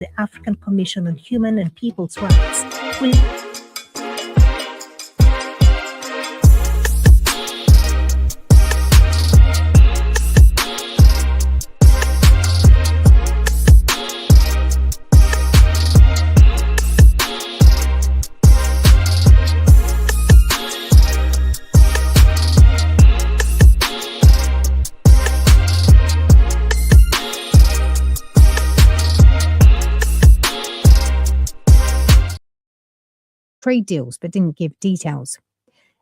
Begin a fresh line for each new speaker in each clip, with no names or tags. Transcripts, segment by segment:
the African Commission on Human and People's Rights will trade deals, but didn't give details.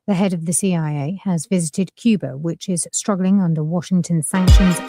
The head of the CIA has visited Cuba, which is struggling under Washington sanctions.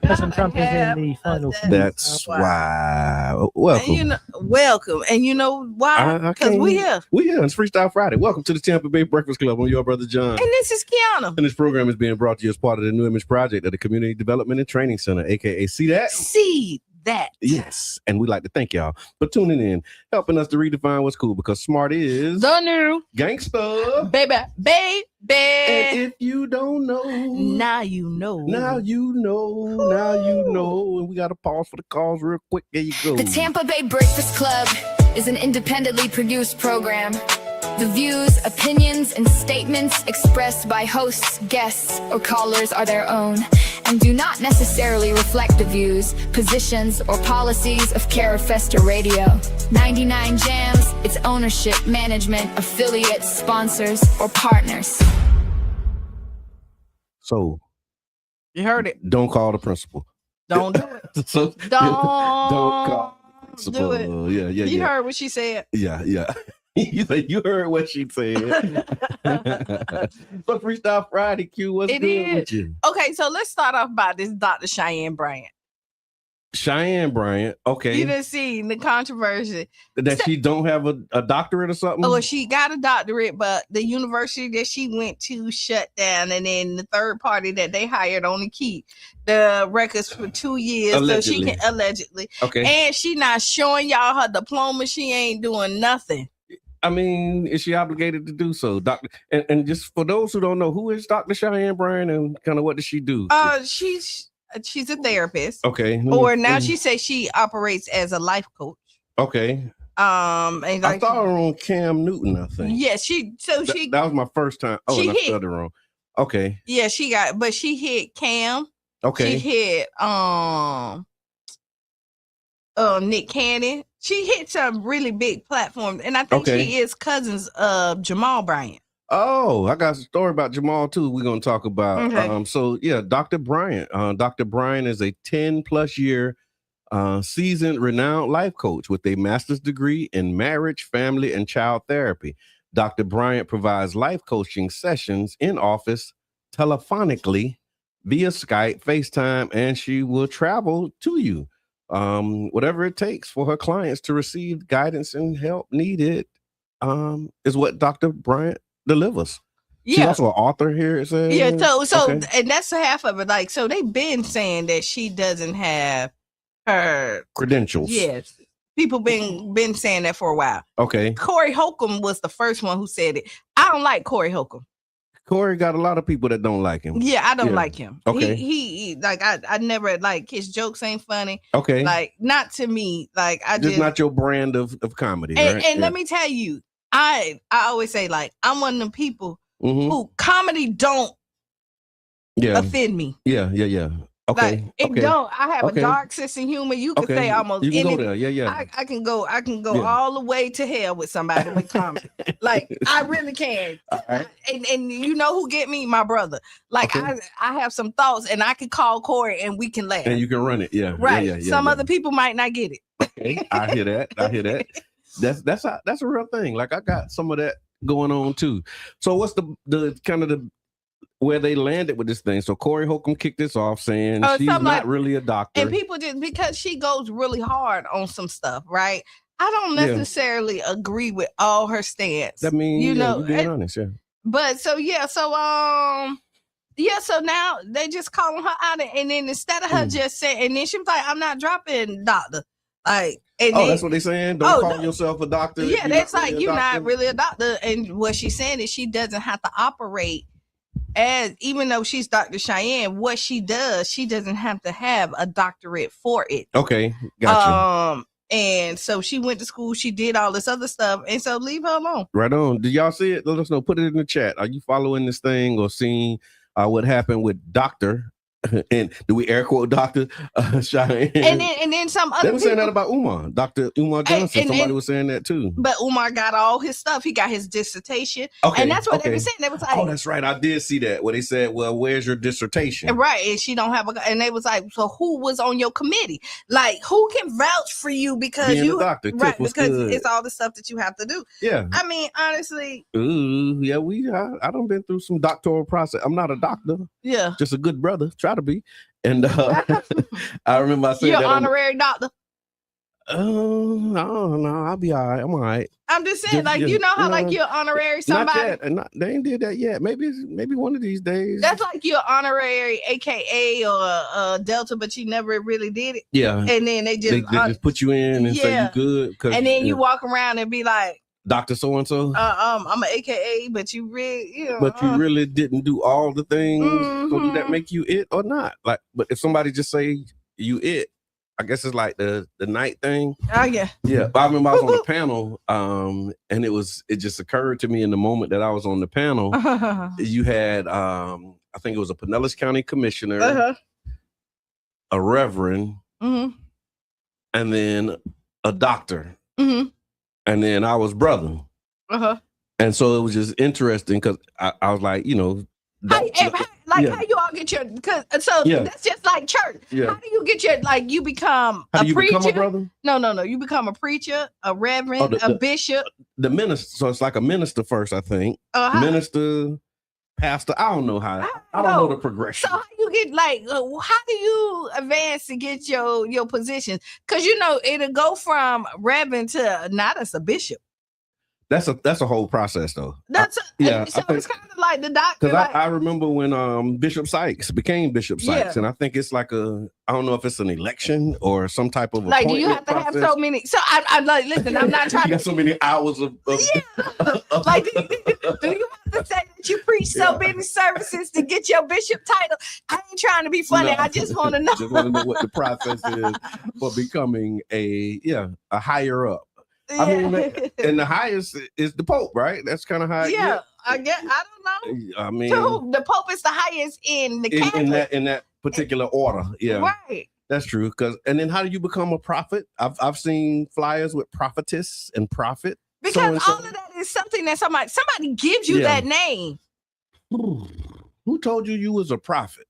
President Trump is in the final.
That's why. Welcome.
And welcome. And you know why? Because we here.
We here. It's Freestyle Friday. Welcome to the Tampa Bay Breakfast Club. I'm your brother John.
And this is Qiana.
And this program is being brought to you as part of the New Image Project at the Community Development and Training Center, aka See That?
See That.
Yes. And we'd like to thank y'all for tuning in, helping us to redefine what's cool, because smart is
the new
gangsta.
Baby.
And if you don't know,
now you know.
Now you know. Ooh. Now you know. And we got to pause for the calls real quick. There you go.
The Tampa Bay Breakfast Club is an independently produced program. The views, opinions, and statements expressed by hosts, guests, or callers are their own and do not necessarily reflect the views, positions, or policies of Carafesta Radio, 99 Jams, its ownership, management, affiliates, sponsors, or partners.
So,
you heard it.
Don't call the principal.
Don't do it.
So,
don't
call the principal.
Do it.
Yeah.
You heard what she said.
Yeah. You heard what she said. So Freestyle Friday, Q, what's good with you?
Okay, so let's start off by this Dr. Qiana Bryant.
Qiana Bryant, okay.
You didn't see the controversy.
That she don't have a doctorate or something?
Oh, she got a doctorate, but the university that she went to shut down, and then the third party that they hired only keep the records for 2 years.
Allegedly.
So she can allegedly.
Okay.
And she not showing y'all her diploma. She ain't doing nothing.
I mean, is she obligated to do so? Doctor, and just for those who don't know, who is Dr. Qiana Bryant and kind of what does she do?
She's a therapist.
Okay.
Or now she says she operates as a life coach.
Okay.
And
I thought her on Cam Newton, I think.
Yeah,
that was my first time. Oh, and I spelled it wrong. Okay.
Yeah, but she hit Cam.
Okay.
She hit Nick Cannon. She hit some really big platforms, and I think she is cousins of Jamal Bryant.
Oh, I got a story about Jamal too. We're gonna talk about.
Okay.
So yeah, Dr. Bryant. Dr. Bryant is a 10+ year seasoned, renowned life coach with a master's degree in marriage, family, and child therapy. Dr. Bryant provides life coaching sessions in office, telephonically, via Skype, FaceTime, and she will travel to you. Whatever it takes for her clients to receive guidance and help needed is what Dr. Bryant delivers.
Yeah.
She's also an author here, it says.
Yeah, so and that's half of it. Like, so they've been saying that she doesn't have her
credentials.
Yes. People been saying that for a while.
Okay.
Corey Holcomb was the first one who said it. I don't like Corey Holcomb.
Corey got a lot of people that don't like him.
Yeah, I don't like him.
Okay.
He like I never like his jokes ain't funny.
Okay.
Like not to me. Like I just
not your brand of comedy.
And,
right?
and let me tell you, I always say like I'm one of them people who comedy don't offend me.
Yeah. Okay.
Like, it don't. I have a dark sense of humor. You can say almost
you can
anything.
go there. Yeah.
I can go all the way to hell with somebody with comedy. Like I really can.
All right.
And you know who get me? My brother. Like I have some thoughts and I can call Corey and we can laugh.
And you can run it. Yeah.
Right.
Yeah.
Some other people might not get it.
Okay. I hear that. That's a real thing. Like I got some of that going on too. So what's the kind of the where they landed with this thing? So Corey Holcomb kicked this off saying she's not really a doctor.
And people just because she goes really hard on some stuff, right? I don't necessarily agree with all her stance.
That means you being honest,
But so now they just calling her out, and then instead of her just saying, and then she was like, "I'm not dropping doctor." Like, and
that's what they're saying. Don't call yourself a doctor.
Yeah, that's like you're not really a doctor. And what she's saying is she doesn't have to operate as, even though she's Dr. Qiana, what she does, she doesn't have to have a doctorate for it.
Okay, gotcha.
And so she went to school, she did all this other stuff, and so leave her alone.
Right on. Did y'all see it? Let us know. Put it in the chat. Are you following this thing or seeing what happened with Dr. and do we air quote Dr. Qiana?
And then some other
they were saying that about Umar, Dr. Umar Johnson. Somebody was saying that too.
But Umar got all his stuff. He got his dissertation. Okay. And that's what they were saying. They was like,
oh, that's right. I did see that. Where they said, well, where's your dissertation?
Right. And she don't have and they was like, so who was on your committee? Like, who can vouch for you because
being
you
a doctor,
right, because it's all the stuff that you have to do.
Yeah.
I mean, honestly.
Ooh, yeah, I done been through some doctoral process. I'm not a doctor.
Yeah.
Just a good brother. Try to be. And I remember I said
you're
that
honorary doctor.
No, I'll be all right. I'm all right.
I'm just saying, you know how like you're honorary somebody.
Not yet. They ain't did that yet. Maybe one of these days.
That's like you're honorary, AKA or Delta, but you never really did it.
Yeah.
And then they just
put you in and say you good.
And then you walk around and be like,
Dr. So-and-so.
I'm an AKA, but you really,
But you really didn't do all the things. So did that make you it or not? Like, but if somebody just say you it, I guess it's like the night thing.
Oh yeah.
Yeah. But I remember I was on the panel, and it just occurred to me in the moment that I was on the panel, you had I think it was a Pinellas County commissioner, a reverend, and then a doctor. And then I was brother. And so it was just interesting because I was like,
how you all get your, that's just like church. Yeah. How do you get your, you become a preacher?
Become a brother?
No. You become a preacher, a reverend, a bishop.
The minister. So it's like a minister first, I think. Minister, pastor. I don't know how. I don't know the progression.
So how you get how do you advance to get your positions? Because it'll go from reverend to not as a bishop.
That's a whole process though.
So it's kind of like the doctor.
Because I remember when Bishop Sykes became Bishop Sykes, and I think it's like I don't know if it's an election or some type of
do you have to have so many? So I'm like, listen, I'm not trying.
You got so many hours of
do you have to say that you preach so many services to get your bishop title? I ain't trying to be funny. No. I just want to know.
Just want to know what the process is for becoming a higher up. I mean, and the highest is the Pope, right? That's kind of how.
I don't know.
I mean,
the Pope is the highest in the Catholic.
in that particular order. Yeah,
right.
That's true. And then how do you become a prophet? I've seen flyers with prophetess and prophet.
Because all of that is something that somebody gives you that name.
Who told you was a prophet?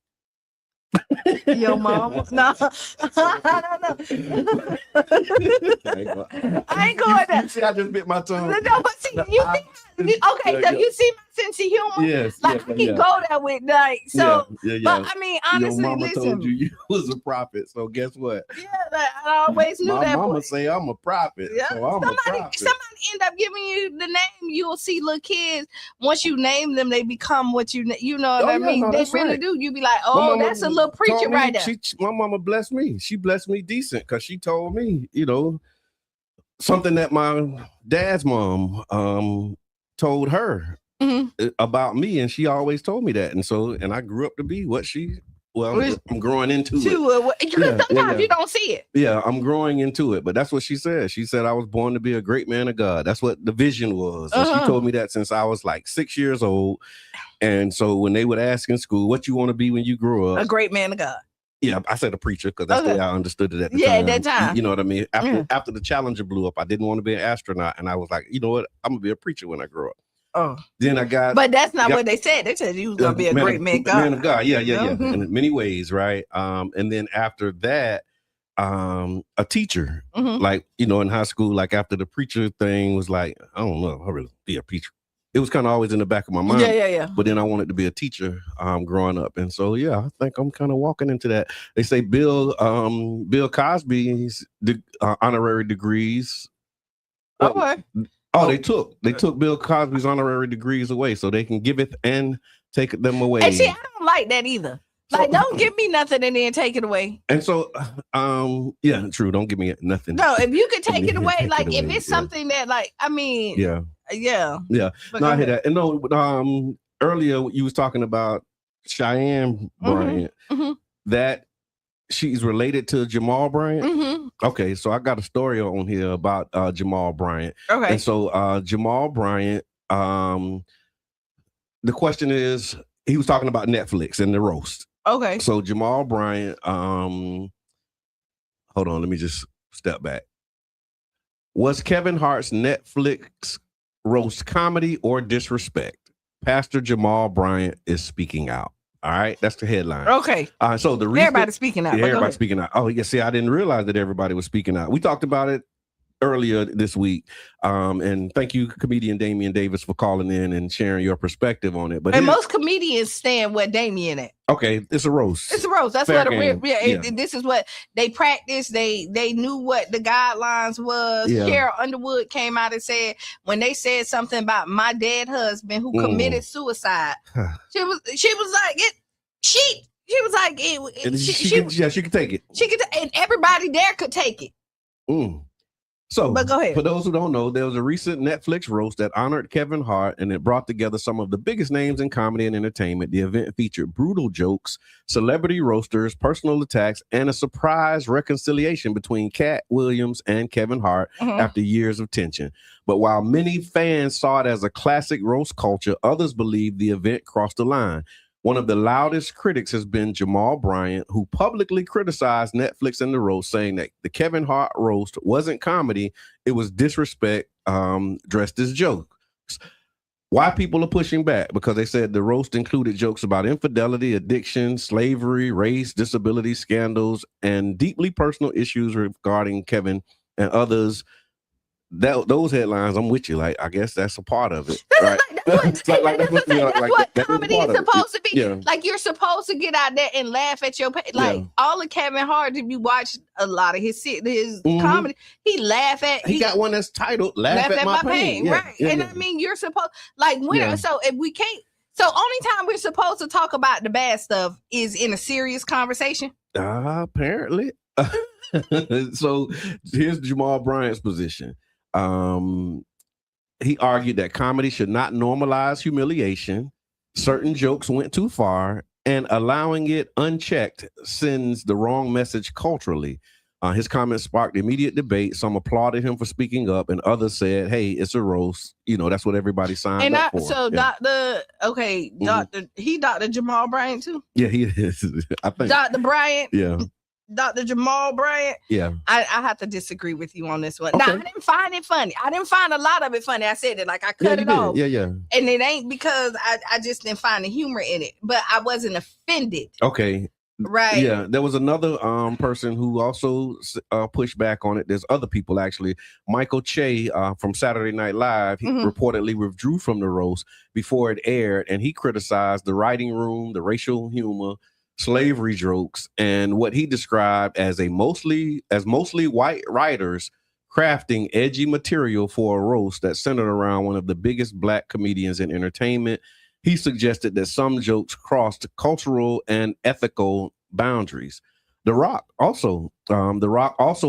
Your mom? No, I don't know. I ain't going there.
See, I just bit my tongue.
No, but see, you see my sense of humor.
Yes,
like I can go there with like so. But I mean, honestly,
your mama
listen.
told you was a prophet. So guess what?
Yeah, like, I always knew
my
that.
My mama say I'm a prophet.
Yeah.
So I'm a prophet.
Somebody end up giving you the name. You'll see little kids. Once you name them, they become what you know what I mean.
No,
they really
right.
do. You be like, oh, that's a little preacher right there.
My mama blessed me. She blessed me decent because she told me, something that my dad's mom told her about me, and she always told me that, and I grew up to be what I'm growing into it.
Because sometimes you don't see it.
Yeah, I'm growing into it, but that's what she said. She said I was born to be a great man of God. That's what the vision was. And she told me that since I was like 6 years old. And so when they would ask in school, what you want to be when you grow up?
A great man of God.
Yeah, I said a preacher because that's the way I understood it at the time.
Yeah, at that time.
You know what I mean? After the Challenger blew up, I didn't want to be an astronaut. And I was like, you know what? I'm going to be a preacher when I grow up.
Oh.
Then I got...
But that's not what they said. They said you was going to be a great man of God.
Man of God, yeah. In many ways, right? And then after that, a teacher. Like, in high school, like after the preacher thing was like, I don't know, I really be a preacher. It was kind of always in the back of my mind.
Yeah.
But then I wanted to be a teacher growing up. And so, I think I'm kind of walking into that. They say Bill Cosby's honorary degrees.
Okay.
They took Bill Cosby's honorary degrees away so they can give it and take them away.
And see, I don't like that either. Like, don't give me nothing and then take it away.
And so, true. Don't give me nothing.
No, if you could take it away, like if it's something that, like, I mean, yeah.
No, I hear that. And earlier you was talking about Qiana Bryant, that she's related to Jamal Bryant. Okay, so I got a story on here about Jamal Bryant.
Okay,
and so Jamal Bryant, the question is, he was talking about Netflix and the roast. Okay. So Jamal Bryant, hold on, let me just step back. Was Kevin Hart's Netflix roast comedy or disrespect? Pastor Jamal Bryant is speaking out. All right, that's the headline.
Okay.
So the reason
everybody's speaking out.
Yeah, everybody's speaking out. Oh, yeah. See, I didn't realize that everybody was speaking out. We talked about it earlier this week. And thank you, comedian Damian Davis, for calling in and sharing your perspective on it. But
most comedians stand with Damian at.
Okay, it's a roast.
It's a roast. That's what this is what they practiced. They knew what the guidelines was.
Yeah.
Carol Underwood came out and said when they said something about my dead husband who committed suicide, she was like it. She was like it.
She could take it.
She could, and everybody there could take it.
So,
but go ahead.
For those who don't know, there was a recent Netflix roast that honored Kevin Hart, and it brought together some of the biggest names in comedy and entertainment. The event featured brutal jokes, celebrity roasters, personal attacks, and a surprise reconciliation between Cat Williams and Kevin Hart after years of tension. But while many fans saw it as a classic roast culture, others believe the event crossed the line. One of the loudest critics has been Jamal Bryant, who publicly criticized Netflix and the roast, saying that the Kevin Hart roast wasn't comedy, it was disrespect dressed as jokes. Why people are pushing back? Because they said the roast included jokes about infidelity, addiction, slavery, race, disability, scandals, and deeply personal issues regarding Kevin and others. Those headlines, I'm with you. Like, I guess that's a part of it, right?
That's what comedy is supposed to be. Yeah. Like, you're supposed to get out there and laugh at your all of Kevin Hart. If you watch a lot of his comedy, he laugh at.
He got one that's titled "Laugh at My Pain,"
right? And I mean, you're supposed So if we can't, only time we're supposed to talk about the bad stuff is in a serious conversation.
Apparently. So here's Jamal Bryant's position. He argued that comedy should not normalize humiliation. Certain jokes went too far, and allowing it unchecked sends the wrong message culturally. His comments sparked immediate debate. Some applauded him for speaking up, and others said, "Hey, it's a roast. You know, that's what everybody signed up for."
So, Dr. Jamal Bryant too.
Yeah, he is. I think
Dr. Bryant.
Yeah.
Dr. Jamal Bryant.
Yeah.
I have to disagree with you on this one.
Okay.
Now, I didn't find it funny. I didn't find a lot of it funny. I said it like I cut it off.
Yeah, yeah.
And it ain't because I just didn't find the humor in it, but I wasn't offended.
Okay.
Right.
Yeah. There was another person who also pushed back on it. There's other people actually. Michael Che from Saturday Night Live, he reportedly withdrew from the roast before it aired, and he criticized the writing room, the racial humor, slavery jokes, and what he described as mostly white writers crafting edgy material for a roast that centered around one of the biggest black comedians in entertainment. He suggested that some jokes crossed cultural and ethical boundaries. The Rock also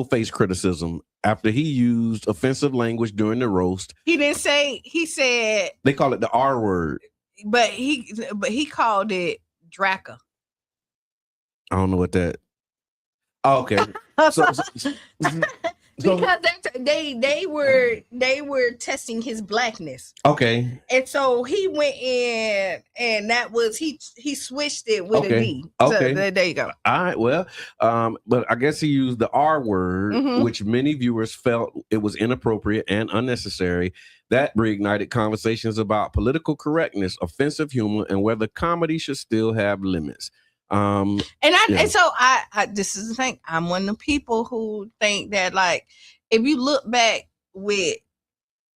faced criticism after he used offensive language during the roast.
He didn't say. He said
they call it the R word,
but he called it Draca.
I don't know what that. Oh, okay.
Because they were testing his blackness.
Okay.
And so he went in, and that was he switched it with a D.
Okay.
So there you go.
All right. Well, but I guess he used the R word, which many viewers felt it was inappropriate and unnecessary. That reignited conversations about political correctness, offensive humor, and whether comedy should still have limits.
And so I this is the thing. I'm one of the people who think that, like, if you look back with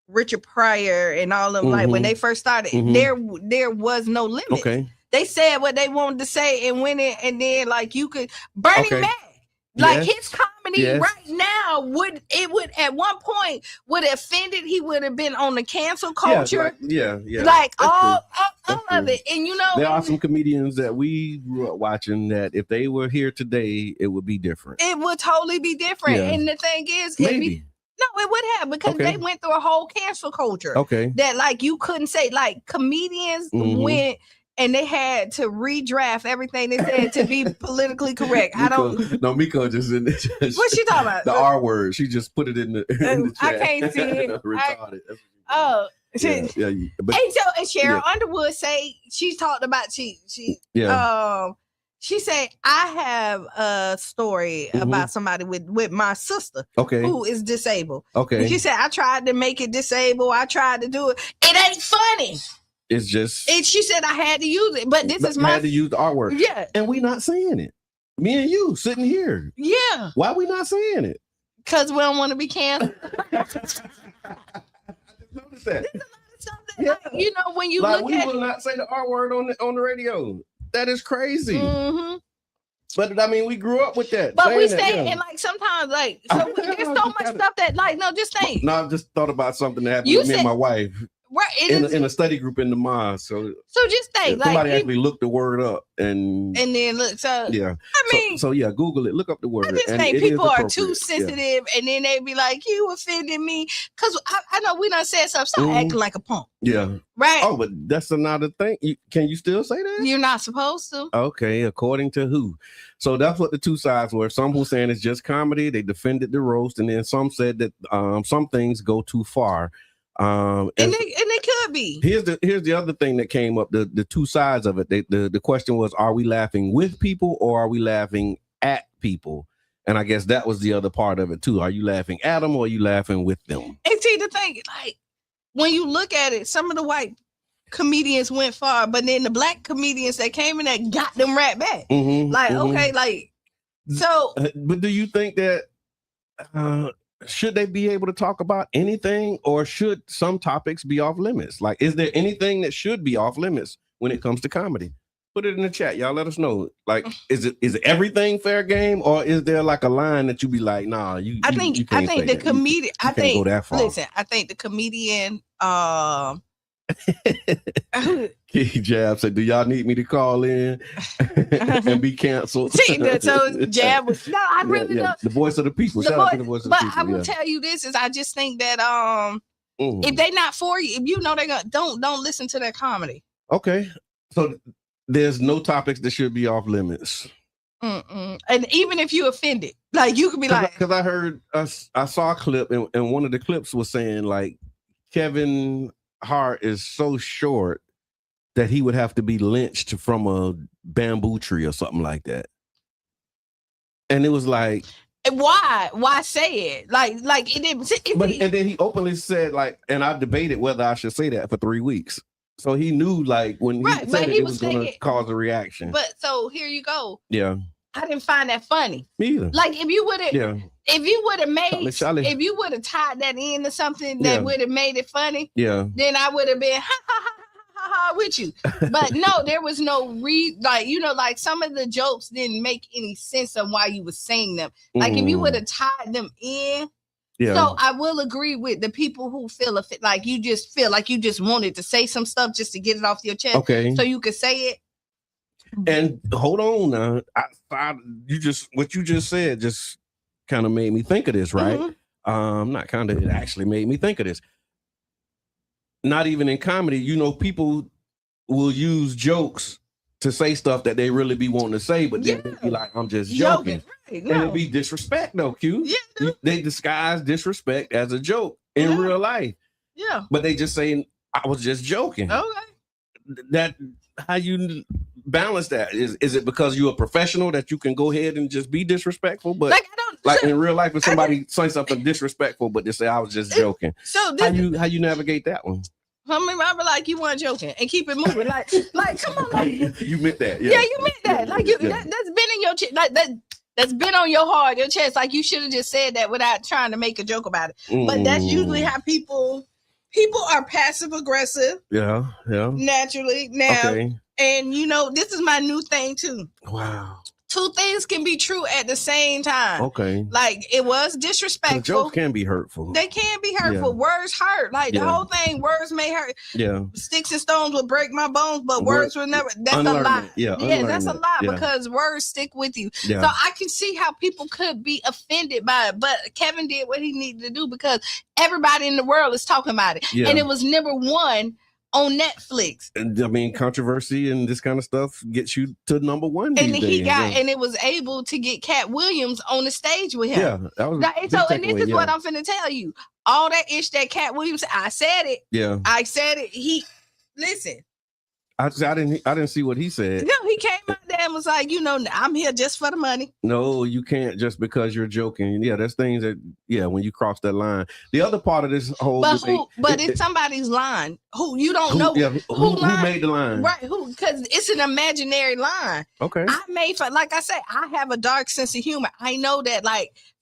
Richard Pryor and all of them, like when they first started, there was no limit.
Okay.
They said what they wanted to say and went it, and then like you could Bernie Mac. Like his comedy right now would at one point would have offended. He would have been on the cancel culture.
Yeah.
Like all of it. And you know,
there are some comedians that we grew up watching that if they were here today, it would be different.
It would totally be different. Yeah. And the thing is,
maybe.
No, it would have, because they went through a whole cancel culture.
Okay.
That like you couldn't say, like comedians went and they had to redraft everything they said to be politically correct.
Miko just in there.
What she talking about?
The R word. She just put it in the chat.
I can't see it.
Retarded.
But and Cheryl Underwood say she talked about she said, I have a story about somebody with my sister who is disabled. Okay. And she said, I tried to make it disabled. I tried to do it. It ain't funny.
It's just.
And she said I had to use it, but
I had to use the R word.
Yeah.
And we not saying it. Me and you sitting here.
Yeah.
Why we not saying it?
Because we don't want to be canceled.
I just noticed that.
Yeah. Like, you know, when you
like
look
we
at
will not say the R word on the radio. That is crazy. But I mean, we grew up with that.
But we say, and like sometimes, like, so there's so much stuff that, like, no, just think.
No, I just thought about something that happened with me and my wife.
Right,
in a study group in the mosque. So
just think,
somebody actually looked the word up and
then look. So
yeah,
I mean,
so yeah, Google it. Look up the word.
I just think people are too sensitive, and then they be like, "You offended me," because I know we done said something. Stop acting like a punk.
Yeah,
right.
Oh, but that's another thing. Can you still say that?
You're not supposed to.
Okay, according to who? So that's what the two sides were. Some who saying it's just comedy. They defended the roast, and then some said that some things go too far. And they
could be.
Here's the other thing that came up. The two sides of it. The question was, are we laughing with people or are we laughing at people? And I guess that was the other part of it too. Are you laughing at them or are you laughing with them?
And see, the thing, like when you look at it, some of the white comedians went far, but then the black comedians that came in there got them right back. Okay, like so.
But do you think that? Should they be able to talk about anything, or should some topics be off limits? Like, is there anything that should be off limits when it comes to comedy? Put it in the chat, y'all. Let us know. Like, is it everything fair game, or is there like a line that you be like, nah, you? I think
the comedian. I think
go that far.
Listen, I think the comedian.
Key Jab said, "Do y'all need me to call in and be canceled?"
So Jab was I really don't.
The voice of the people. Shout out to the voice of the people.
But I will tell you this: is I just think that if they not for you, if you know they're gonna don't listen to their comedy.
Okay, so there's no topics that should be off limits.
And even if you offended, like you could be like,
because I heard I saw a clip and one of the clips was saying like Kevin Hart is so short that he would have to be lynched from a bamboo tree or something like that. And it was like,
why say it? Like it didn't.
And then he openly said like, and I debated whether I should say that for 3 weeks. So he knew like when he said it was going to cause a reaction.
But so here you go.
Yeah.
I didn't find that funny.
Me either.
Like if you would have made, if you would have tied that into something that would have made it funny, then I would have been with you. But no, there was no like some of the jokes didn't make any sense on why you were saying them. Like if you would have tied them in. Yeah. So I will agree with the people who feel like you just feel like you just wanted to say some stuff just to get it off your chest. Okay. So you could say it.
And hold on now. What you just said just kind of made me think of this, right? Mm-hmm. It actually made me think of this. Not even in comedy, people will use jokes to say stuff that they really be wanting to say, but then they be like, I'm just joking. Right, no. And it'd be disrespect though, Q. Yeah. They disguise disrespect as a joke in real life. Yeah. But they just saying, I was just joking. Okay. How you balance that? Is it because you're a professional that you can go ahead and just be disrespectful? But in real life, if somebody say something disrespectful, but they say I was just joking. So how you navigate that one?
I mean, I be like, you weren't joking and keep it moving. Like, come on, like
you meant that.
Yeah, you meant that. Like that's been in your chest. Like that's been on your heart, your chest. Like you should have just said that without trying to make a joke about it. But that's usually how people are passive aggressive. Yeah. Naturally now. Okay. And this is my new thing too. Wow. Two things can be true at the same time. Okay. Like it was disrespectful.
Jokes can be hurtful.
They can be hurtful. Yeah. Words hurt. Like the whole thing, words may hurt. Yeah. Sticks and stones will break my bones, but words will never. That's a lie. Yeah, that's a lie because words stick with you. Yeah. So I can see how people could be offended by it. But Kevin did what he needed to do because everybody in the world is talking about it. Yeah. And it was number one on Netflix.
And I mean, controversy and this kind of stuff gets you to number one.
And and it was able to get Cat Williams on the stage with him. Yeah, that was and this is what I'm finna tell you. All that ish that Cat Williams, I said it. Yeah, I said it. Listen.
I didn't see what he said.
No, he came out there and was like, I'm here just for the money.
No, you can't just because you're joking. Yeah, there's things that, when you cross that line. The other part of this whole
debate, it's somebody's line who you don't know.
Who made the line?
Right, because it's an imaginary line. Okay. Like I said, I have a dark sense of humor. I know that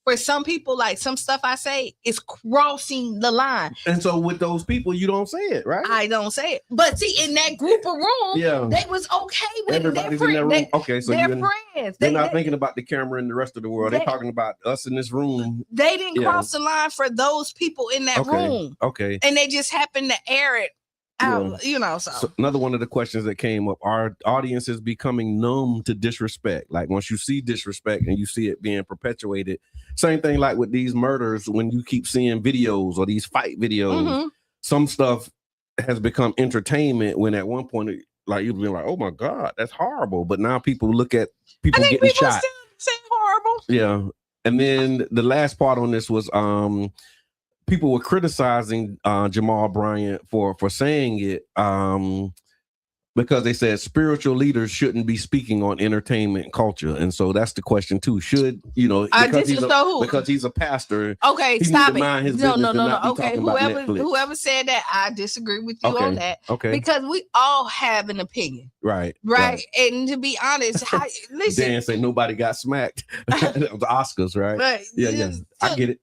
for some people, like some stuff I say is crossing the line.
And so with those people, you don't say it, right?
I don't say it. But see, in that group of room, they was okay with
everybody's
it.
In that room. Okay, so
they're friends.
They're not thinking about the camera and the rest of the world. They're talking about us in this room.
They didn't cross the line for those people in that room. Okay. And they just happened to air it out, so
another one of the questions that came up, are audiences becoming numb to disrespect? Like once you see disrespect and you see it being perpetuated, same thing like with these murders, when you keep seeing videos or these fight videos, some stuff has become entertainment when at one point like you've been like, oh my God, that's horrible. But now people look at people getting shot.
Still say horrible.
Yeah. And then the last part on this was people were criticizing Jamal Bryant for saying it because they said spiritual leaders shouldn't be speaking on entertainment culture. And so that's the question too. Should, because he's a pastor.
Okay, stop it. No. Okay, whoever said that, I disagree with you on that. Okay. Because we all have an opinion. Right. And to be honest, listen.
Dan said nobody got smacked. The Oscars, right? Right. Yeah. I get it.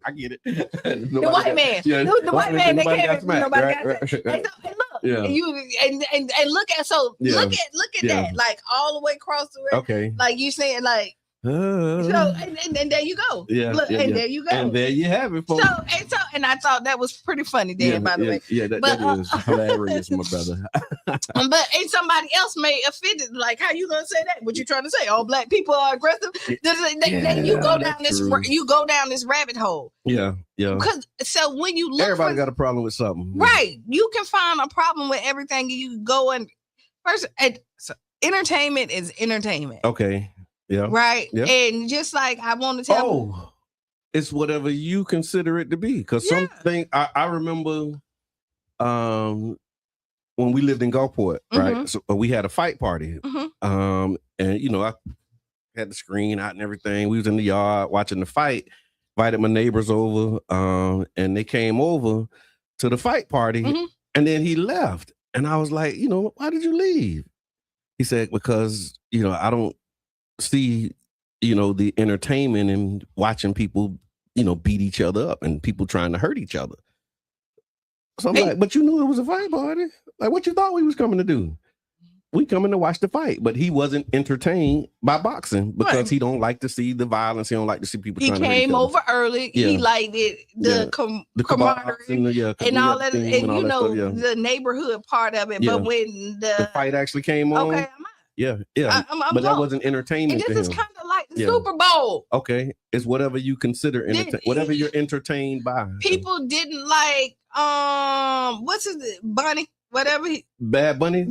I get it.
The white man. Yeah, the white man. They can't. Nobody got smacked. And look, and look at look at that, like all the way across the way. Okay, like you saying, like so, and there you go. Yeah, and there you go.
And there you have it, folks.
And I thought that was pretty funny, Dan. By the way,
that is hilarious, my brother.
But somebody else may offend it. Like, how you gonna say that? What you trying to say? All black people are aggressive? You go down this. You go down this rabbit hole. Yeah. Because so when you look,
everybody got a problem with something,
right? You can find a problem with everything. You go and first, entertainment is entertainment.
Okay. Yeah.
Right.
Yeah.
And just like I want to tell.
Oh, it's whatever you consider it to be. Because something I remember when we lived in Gulfport, right? So we had a fight party. And you know, I had the screen out and everything. We was in the yard watching the fight, invited my neighbors over, and they came over to the fight party, and then he left. And I was like, you know, why did you leave? He said, because, you know, I don't see, you know, the entertainment and watching people, you know, beat each other up and people trying to hurt each other. So I'm like, but you knew it was a fight party. Like, what you thought we was coming to do? We coming to watch the fight, but he wasn't entertained by boxing because he don't like to see the violence. He don't like to see people.
He
trying to hurt
came
each other.
over early. He liked it, the camaraderie and all that, and you know the neighborhood part of it. But when the
fight actually came on,
okay, I'm
but that wasn't entertainment.
And this is kind of like the Super Bowl.
Okay, it's whatever you consider whatever you're entertained by.
People didn't like what's his Bunny. Whatever
Bad Bunny.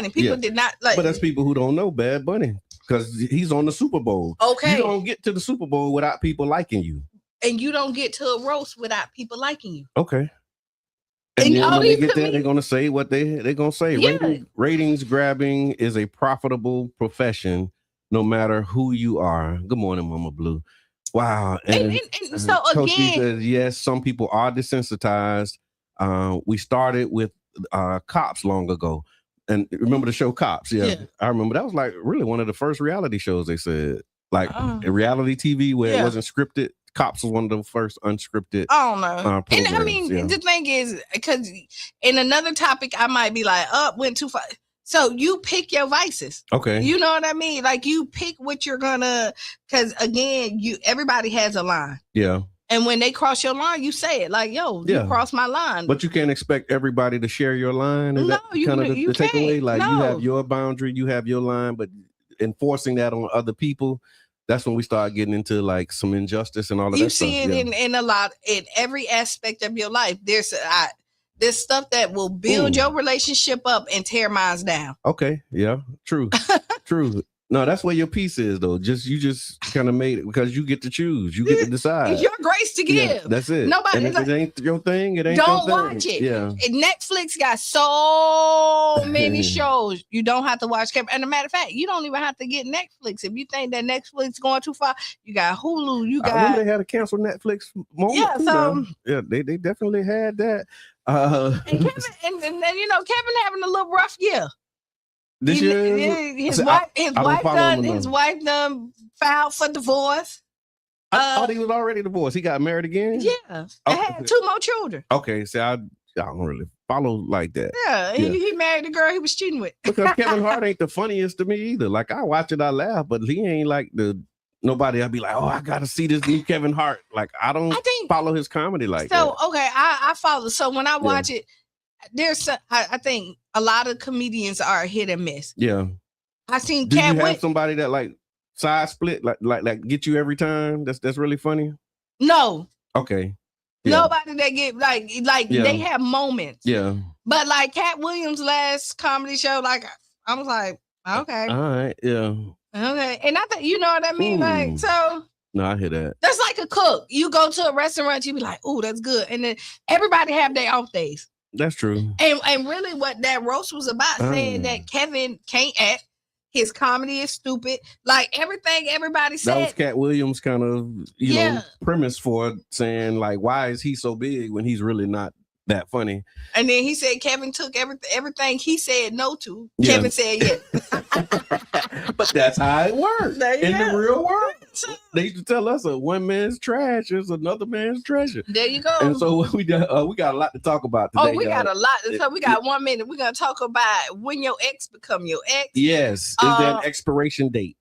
People did not like.
But that's people who don't know Bad Bunny because he's on the Super Bowl.
Okay.
You don't get to the Super Bowl without people liking you.
And you don't get to a roast without people liking you.
Okay. And then when they get there, they're gonna say what they're gonna say. Yeah. Ratings grabbing is a profitable profession, no matter who you are. Good morning, Mama Blue. Wow.
And so
Coach
again,
says, yes, some people are desensitized. We started with Cops long ago, and remember the show Cops? Yeah, I remember that was like really one of the first reality shows. They said like a reality TV where it wasn't scripted. Cops was one of the first unscripted.
I don't know. And I mean, the thing is, because in another topic, I might be like, went too far. So you pick your vices. Okay. You know what I mean? Like you pick what you're gonna, because again, everybody has a line. Yeah. And when they cross your line, you say it like, yo, you crossed my line.
But you can't expect everybody to share your line. Is
no, you can't.
The takeaway? Like you have your boundary, you have your line, but enforcing that on other people, that's when we start getting into like some injustice and all of that stuff.
You see it in a lot, in every aspect of your life. There's stuff that will build your relationship up and tear mine down.
Okay. Yeah. True. True. No, that's where your piece is, though. You just kind of made it because you get to choose. You get to decide.
It's your grace to give.
Yeah, that's it. Nobody. And if it ain't your thing, it ain't
don't
your thing.
watch it.
Yeah.
And Netflix got so many shows. You don't have to watch. And a matter of fact, you don't even have to get Netflix. If you think that Netflix is going too far, you got Hulu. You got.
I remember they had a cancel Netflix moment.
Yeah. So
they definitely had that.
And Kevin, and you know, Kevin having a little rough year.
This year,
his wife done filed for divorce.
I thought he was already divorced. He got married again.
Yeah, and had 2 more children.
Okay, so I don't really follow like that.
Yeah, he married the girl he was cheating with.
Because Kevin Hart ain't the funniest to me either. Like I watch it, I laugh, but he ain't like nobody. I'd be like, oh, I gotta see this new Kevin Hart. Like I don't follow his comedy like that.
So okay, I follow. So when I watch it. I think a lot of comedians are hit and miss. Yeah, I seen.
Do you have somebody that like side split, like get you every time? That's really funny.
No.
Okay.
Yeah. Nobody that get like they have moments. Yeah. But like Cat Williams' last comedy show, like I was like, okay,
all right, yeah,
okay, and I think you know what I mean. Like so.
No, I hear that.
That's like a cook. You go to a restaurant, you be like, oh, that's good, and then everybody have their off days.
That's true.
And really what that roast was about, saying that Kevin can't act, his comedy is stupid. Like everything everybody said.
That was Cat Williams' kind of, you know, premise for saying like, why is he so big when he's really not that funny?
And then he said Kevin took everything he said no to. Yeah. Kevin said yes.
But that's how it works in the real world. They used to tell us one man's trash is another man's treasure.
There you go.
And so we got a lot to talk about today.
Oh, we got a lot. So we got 1 minute. We're gonna talk about when your ex become your ex.
Yes. Is there an expiration date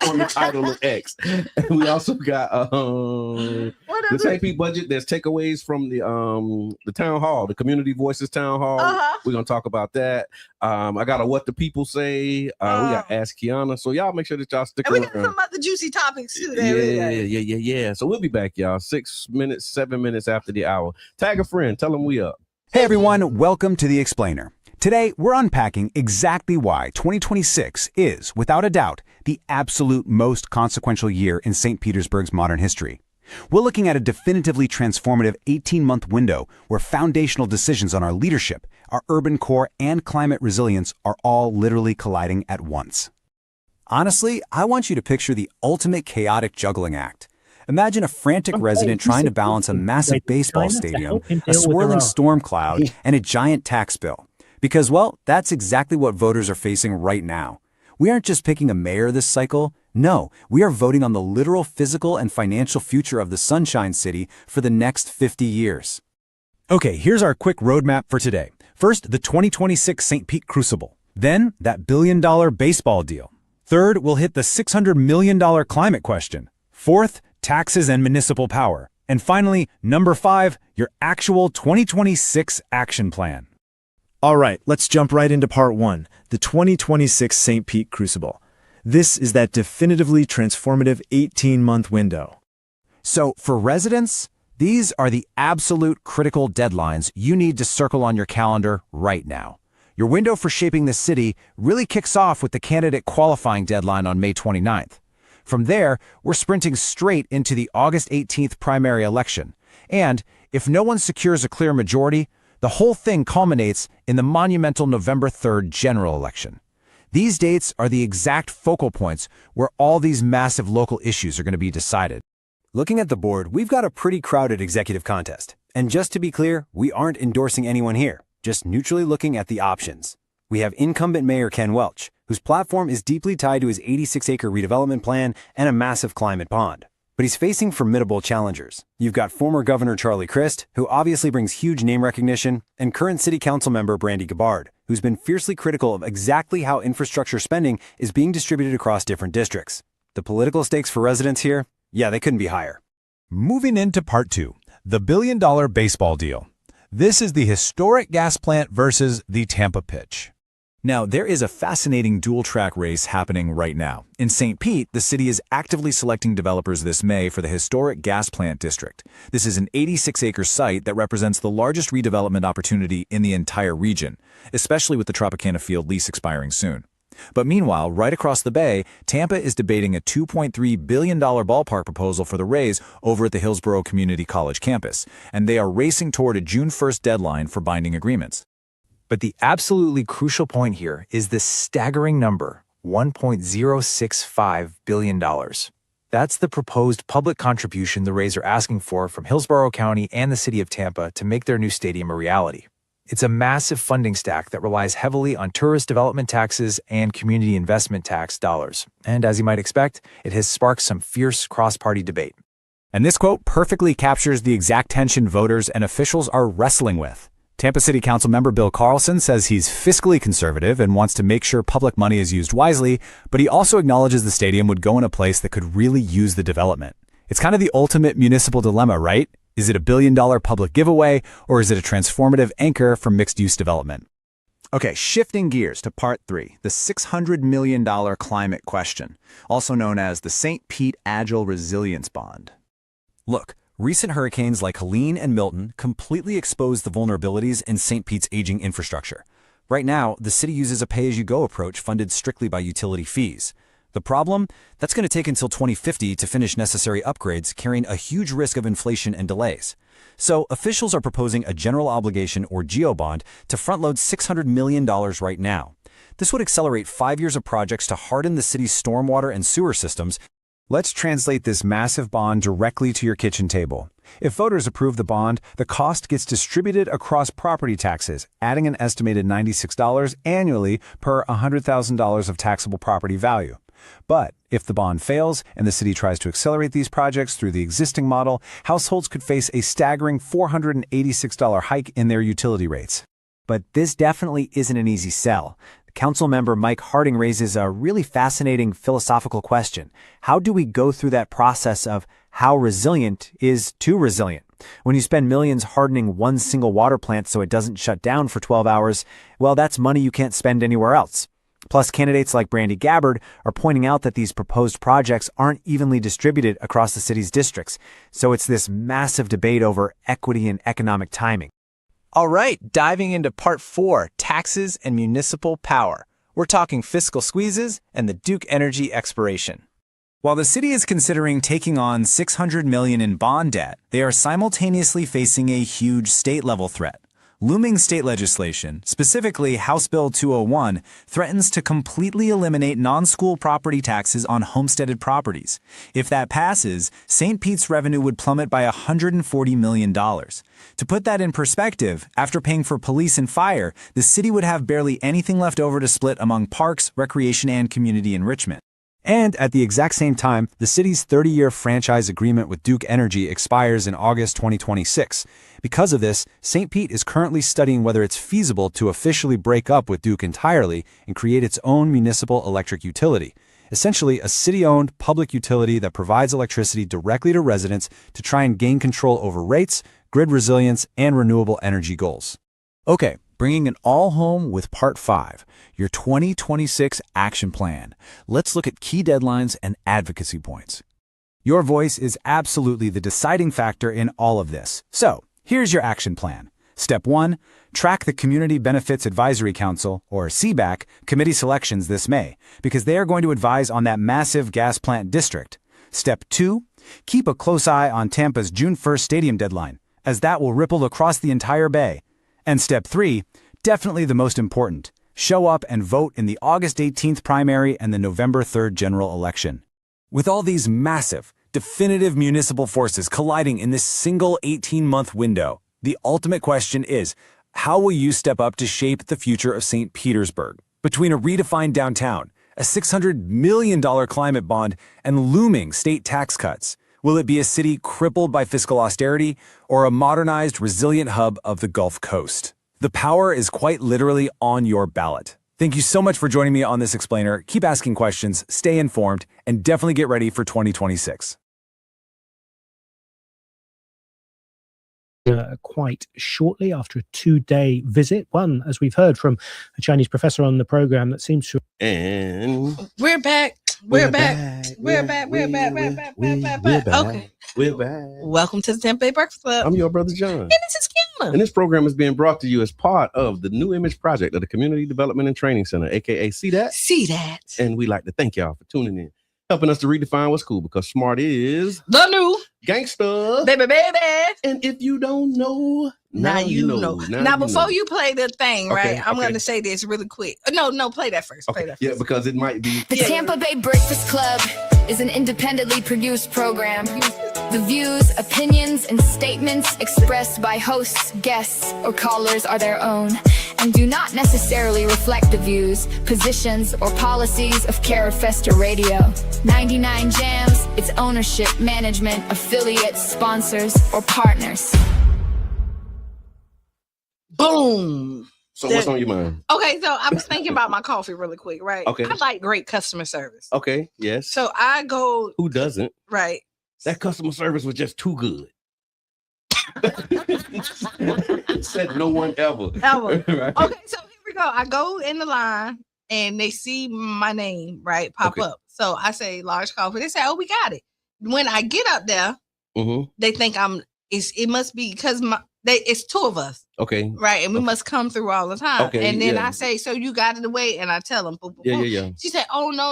on the title of X? And we also got the TP budget. There's takeaways from the town hall, the Community Voices town hall. We're gonna talk about that. I got a What the People Say. We got Ask Qiana. So y'all make sure that y'all stick around.
And we got some other juicy topics too.
Yeah. So we'll be back, y'all. 7 minutes after the hour. Tag a friend. Tell them we up.
Hey everyone, welcome to The Explainer. Today, we're unpacking exactly why 2026 is, without a doubt, the absolute most consequential year in St. Petersburg's modern history. We're looking at a definitively transformative 18-month window where foundational decisions on our leadership, our urban core, and climate resilience are all literally colliding at once. Honestly, I want you to picture the ultimate chaotic juggling act. Imagine a frantic resident trying to balance a massive baseball stadium, a swirling storm cloud, and a giant tax bill. Because, well, that's exactly what voters are facing right now. We aren't just picking a mayor this cycle. No, we are voting on the literal physical and financial future of the Sunshine City for the next 50 years. Okay, here's our quick roadmap for today. First, the 2026 St. Pete Crucible. Then, that billion-dollar baseball deal. Third, we'll hit the $600 million climate question. Fourth, taxes and municipal power. And finally, number 5, your actual 2026 action plan.
All right, let's jump right into part 1, the 2026 St. Pete Crucible. This is that definitively transformative 18-month window.
So, for residents, these are the absolute critical deadlines you need to circle on your calendar right now. Your window for shaping the city really kicks off with the candidate qualifying deadline on May 29th. From there, we're sprinting straight into the August 18th primary election. And if no one secures a clear majority, the whole thing culminates in the monumental November 3rd general election. These dates are the exact focal points where all these massive local issues are going to be decided. Looking at the board, we've got a pretty crowded executive contest. And just to be clear, we aren't endorsing anyone here, just neutrally looking at the options. We have incumbent Mayor Ken Welch, whose platform is deeply tied to his 86-acre redevelopment plan and a massive climate bond. But he's facing formidable challengers. You've got former Governor Charlie Crist, who obviously brings huge name recognition, and current City Council member Brandy Gabbard, who's been fiercely critical of exactly how infrastructure spending is being distributed across different districts. The political stakes for residents here? Yeah, they couldn't be higher.
Moving into part 2, the billion-dollar baseball deal. This is the historic gas plant versus the Tampa pitch.
Now, there is a fascinating dual-track race happening right now. In St. Pete, the city is actively selecting developers this May for the historic gas plant district. This is an 86-acre site that represents the largest redevelopment opportunity in the entire region, especially with the Tropicana field lease expiring soon. But meanwhile, right across the bay, Tampa is debating a $2.3 billion ballpark proposal for the Rays over at the Hillsborough Community College campus, and they are racing toward a June 1st deadline for binding agreements. But the absolutely crucial point here is this staggering number, $1.065 billion. That's the proposed public contribution the Rays are asking for from Hillsborough County and the city of Tampa to make their new stadium a reality. It's a massive funding stack that relies heavily on tourist development taxes and community investment tax dollars. And as you might expect, it has sparked some fierce cross-party debate.
And this quote perfectly captures the exact tension voters and officials are wrestling with. Tampa City Council member Bill Carlson says he's fiscally conservative and wants to make sure public money is used wisely, but he also acknowledges the stadium would go in a place that could really use the development. It's kind of the ultimate municipal dilemma, right? Is it a billion-dollar public giveaway, or is it a transformative anchor for mixed-use development?
Okay, shifting gears to part 3, the $600 million climate question, also known as the St. Pete Agile Resilience Bond. Look, recent hurricanes like Helene and Milton completely exposed the vulnerabilities in St. Pete's aging infrastructure. Right now, the city uses a pay-as-you-go approach funded strictly by utility fees. The problem? That's going to take until 2050 to finish necessary upgrades, carrying a huge risk of inflation and delays. So, officials are proposing a general obligation or GEO bond to front-load $600 million right now. This would accelerate 5 years of projects to harden the city's stormwater and sewer systems.
Let's translate this massive bond directly to your kitchen table. If voters approve the bond, the cost gets distributed across property taxes, adding an estimated $96 annually per $100,000 of taxable property value. But if the bond fails and the city tries to accelerate these projects through the existing model, households could face a staggering $486 hike in their utility rates.
But this definitely isn't an easy sell. Council member Mike Harding raises a really fascinating philosophical question. How do we go through that process of how resilient is too resilient? When you spend millions hardening one single water plant so it doesn't shut down for 12 hours, well, that's money you can't spend anywhere else. Plus, candidates like Brandy Gabbard are pointing out that these proposed projects aren't evenly distributed across the city's districts, so it's this massive debate over equity and economic timing.
All right, diving into part 4, taxes and municipal power. We're talking fiscal squeezes and the Duke Energy expiration. While the city is considering taking on $600 million in bond debt, they are simultaneously facing a huge state-level threat. Looming state legislation, specifically House Bill 201, threatens to completely eliminate non-school property taxes on homesteaded properties. If that passes, St. Pete's revenue would plummet by $140 million. To put that in perspective, after paying for police and fire, the city would have barely anything left over to split among parks, recreation, and community enrichment. And at the exact same time, the city's 30-year franchise agreement with Duke Energy expires in August 2026. Because of this, St. Pete is currently studying whether it's feasible to officially break up with Duke entirely and create its own municipal electric utility. Essentially, a city-owned public utility that provides electricity directly to residents to try and gain control over rates, grid resilience, and renewable energy goals. Okay, bringing it all home with Part 5, your 2026 action plan. Let's look at key deadlines and advocacy points. Your voice is absolutely the deciding factor in all of this. So, here's your action plan. Step 1, track the Community Benefits Advisory Council, or CBAC, committee selections this May, because they are going to advise on that massive gas plant district. Step 2, keep a close eye on Tampa's June 1st stadium deadline, as that will ripple across the entire Bay. And Step 3, definitely the most important, show up and vote in the August 18th primary and the November 3rd general election. With all these massive, definitive municipal forces colliding in this single 18-month window, the ultimate question is, how will you step up to shape the future of St. Petersburg? Between a redefined downtown, a $600 million climate bond, and looming state tax cuts, will it be a city crippled by fiscal austerity or a modernized, resilient hub of the Gulf Coast? The power is quite literally on your ballot. Thank you so much for joining me on this explainer. Keep asking questions, stay informed, and definitely get ready for 2026.
Quite shortly after a 2-day visit. One, as we've heard from a Chinese professor on the program, that seems to.
And we're back. We're back. We're back. Okay.
We're back.
Welcome to the Tampa Bay Breakfast Club.
I'm your brother John.
And this is Qiana.
And this program is being brought to you as part of the New Image Project of the Community Development and Training Center, aka CDAT.
CDAT.
And we'd like to thank y'all for tuning in, helping us to redefine what's cool, because smart is
the new
gangster.
Baby.
And if you don't know,
now you know. Now, before you play the thing,
okay,
right? I'm going to say this really quick. No, play that first.
Okay.
Play that first.
Yeah, because it might be.
The Tampa Bay Breakfast Club is an independently produced program. The views, opinions, and statements expressed by hosts, guests, or callers are their own and do not necessarily reflect the views, positions, or policies of Carafesta Radio, 99 Jams, its ownership, management, affiliates, sponsors, or partners.
Boom.
So what's on your mind?
Okay, so I was thinking about my coffee really quick, right?
Okay.
I like great customer service.
Okay, yes.
So I go.
Who doesn't?
Right.
That customer service was just too good. Said no one ever. Right?
Okay, so here we go. I go in the line and they see my name, right, pop up. So I say large coffee. They say, "Oh, we got it." When I get up there, they think it must be because it's two of us.
Okay.
Right. And we must come through all the time.
Okay,
and then I say, "So you got it away?" And I tell them, boom, boom, boom.
Yeah.
She said, "Oh, no.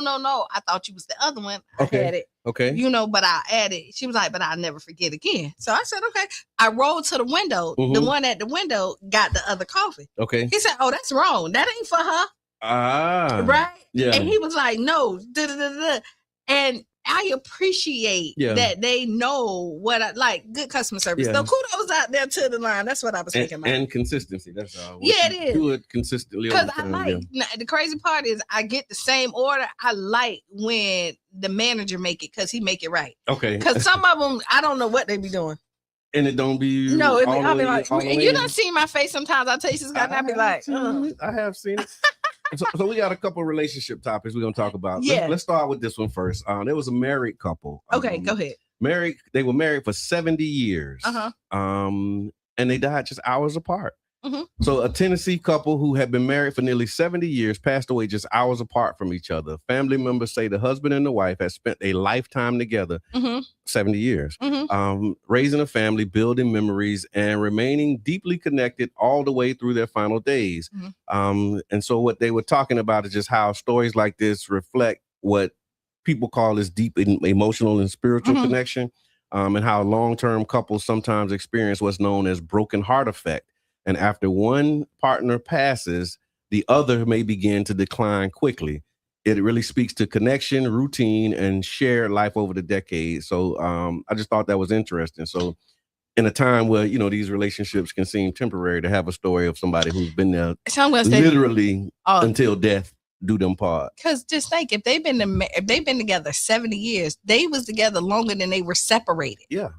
I thought you was the other one. I had it."
Okay.
But I added. She was like, "But I'll never forget again." So I said, "Okay." I rolled to the window. The one at the window got the other coffee.
Okay.
He said, "Oh, that's wrong. That ain't for her." Right.
Yeah.
And he was like, "No." And I appreciate that they know what I like. Good customer service. So kudos out there to the line. That's what I was thinking about.
And consistency. That's all.
Yeah, it is.
Do it consistently.
Because I like the crazy part is I get the same order. I like when the manager make it because he make it right.
Okay.
Because some of them I don't know what they be doing.
And it don't be.
No, I'll be like, you don't see my face sometimes. I taste this guy and I be like,
I have seen it. So we got a couple of relationship topics we're gonna talk about.
Yeah.
Let's start with this one first. There was a married couple.
Okay, go ahead.
They were married for 70 years. And they died just hours apart. So a Tennessee couple who had been married for nearly 70 years passed away just hours apart from each other. Family members say the husband and the wife had spent a lifetime together, 70 years, raising a family, building memories, and remaining deeply connected all the way through their final days. And so what they were talking about is just how stories like this reflect what people call this deep emotional and spiritual connection, and how long-term couples sometimes experience what's known as broken heart effect. And after one partner passes, the other may begin to decline quickly. It really speaks to connection, routine, and shared life over the decades. So I just thought that was interesting. So in a time where, you know, these relationships can seem temporary, to have a story of somebody who's been there literally until death do them part.
Because just think, if they've been together 70 years, they was together longer than they were separated.
Yeah.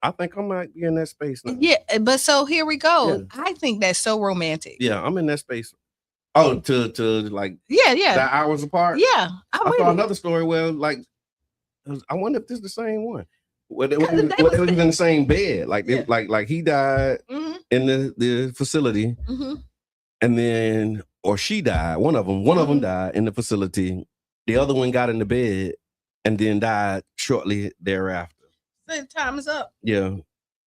I think I might be in that space now.
Yeah, but so here we go. Yeah. I think that's so romantic.
Yeah, I'm in that space. Oh, to like that hours apart.
Yeah,
I saw another story where like I wonder if this is the same one. Where they was in the same bed. Like like he died in the facility, and then or she died. One of them died in the facility. The other one got in the bed and then died shortly thereafter.
Time is up.
Yeah.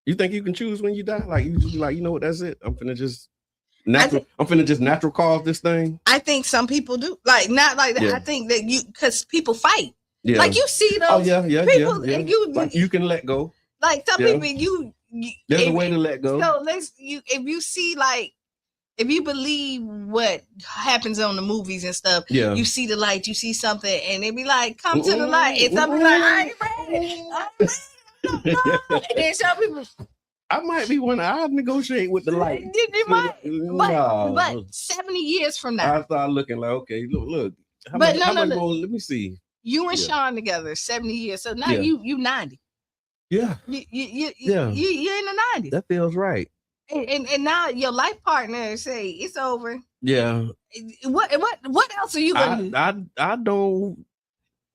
You think you can choose when you die? Like you just like, you know what, that's it. I'm finna just natural cause this thing.
I think some people do. Like not like that. Yeah. I think that because people fight. Yeah. Like you see those people and you can let go. Like some people
there's a way to let go.
So if you see like if you believe what happens on the movies and stuff, you see the light, you see something, and they be like, come to the light. And some be like, I ain't ready. And then some people,
I might be one. I negotiate with the light.
You might, but 70 years from now,
I start looking like, okay, look. Let me see.
You and Sean together 70 years, so now you 90.
Yeah,
you're in the 90s.
That feels right.
And now your life partner say it's over.
Yeah.
What else are you gonna do?
I don't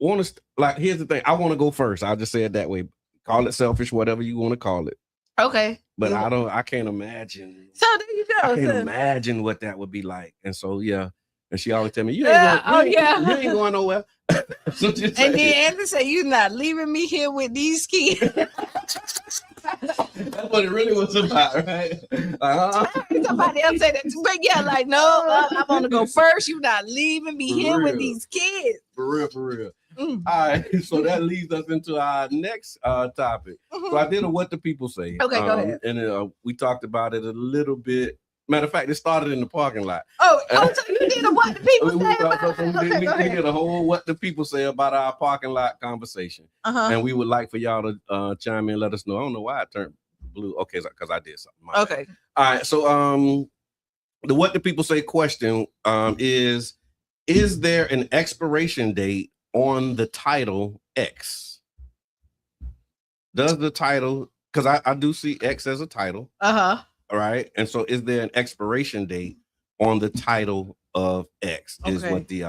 want to like. Here's the thing. I want to go first. I'll just say it that way. Call it selfish, whatever you want to call it.
Okay.
But I can't imagine.
So there you go.
I can't imagine what that would be like. And so, yeah. And she always tell me, you ain't going nowhere. So
and then Anthony said, you're not leaving me here with these kids.
That's what it really was about, right?
Somebody else said that, but yeah, like, no, I'm gonna go first. You're not leaving me here with these kids.
For real. All right, so that leads us into our next topic. So I did a what the people say.
Okay, go ahead.
And we talked about it a little bit. Matter of fact, it started in the parking lot.
So you did a what the people say about it?
We did a whole what the people say about our parking lot conversation. And we would like for y'all to chime in and let us know. I don't know why I turned blue. Okay, because I did something.
Okay.
All right, so the what the people say question is there an expiration date on the title X? Does the title, because I do see X as a title. All right. And so is there an expiration date on the title of X? Is what the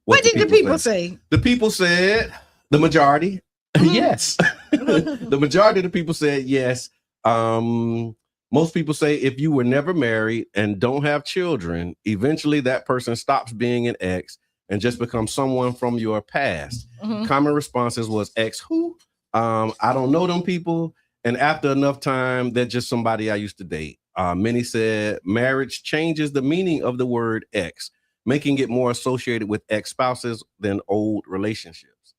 what did the people say?
The people said, the majority, yes. The majority of the people said yes. Most people say if you were never married and don't have children, eventually that person stops being an X and just becomes someone from your past. Common responses was X who? I don't know them people. And after enough time, they're just somebody I used to date. Many said marriage changes the meaning of the word X, making it more associated with ex-spouses than old relationships.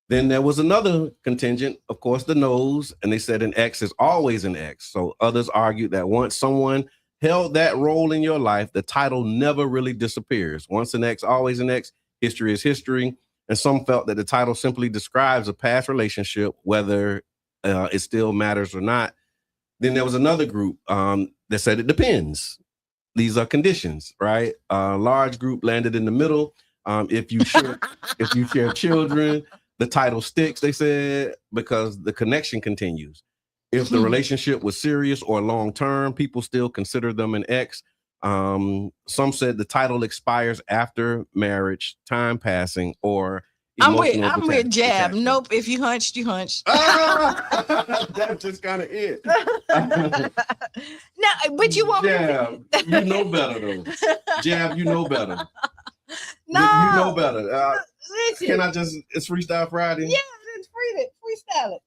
Then there was another contingent, of course, the no's, and they said an X is always an X. So others argued that once someone held that role in your life, the title never really disappears. Once an X, always an X. History is history. And some felt that the title simply describes a past relationship, whether it still matters or not. Then there was another group that said it depends. These are conditions, right? A large group landed in the middle. If you share children, the title sticks, they said, because the connection continues. If the relationship was serious or long-term, people still consider them an X. Some said the title expires after marriage, time passing, or I'm
with jab. Nope. If you hunched, you hunched.
That's just kind of it.
No, but you want
jab. You know better though. Jab. You know better.
No,
you know better.
Listen.
Can I just? It's Freestyle Friday.
Yeah, it's freestyle it.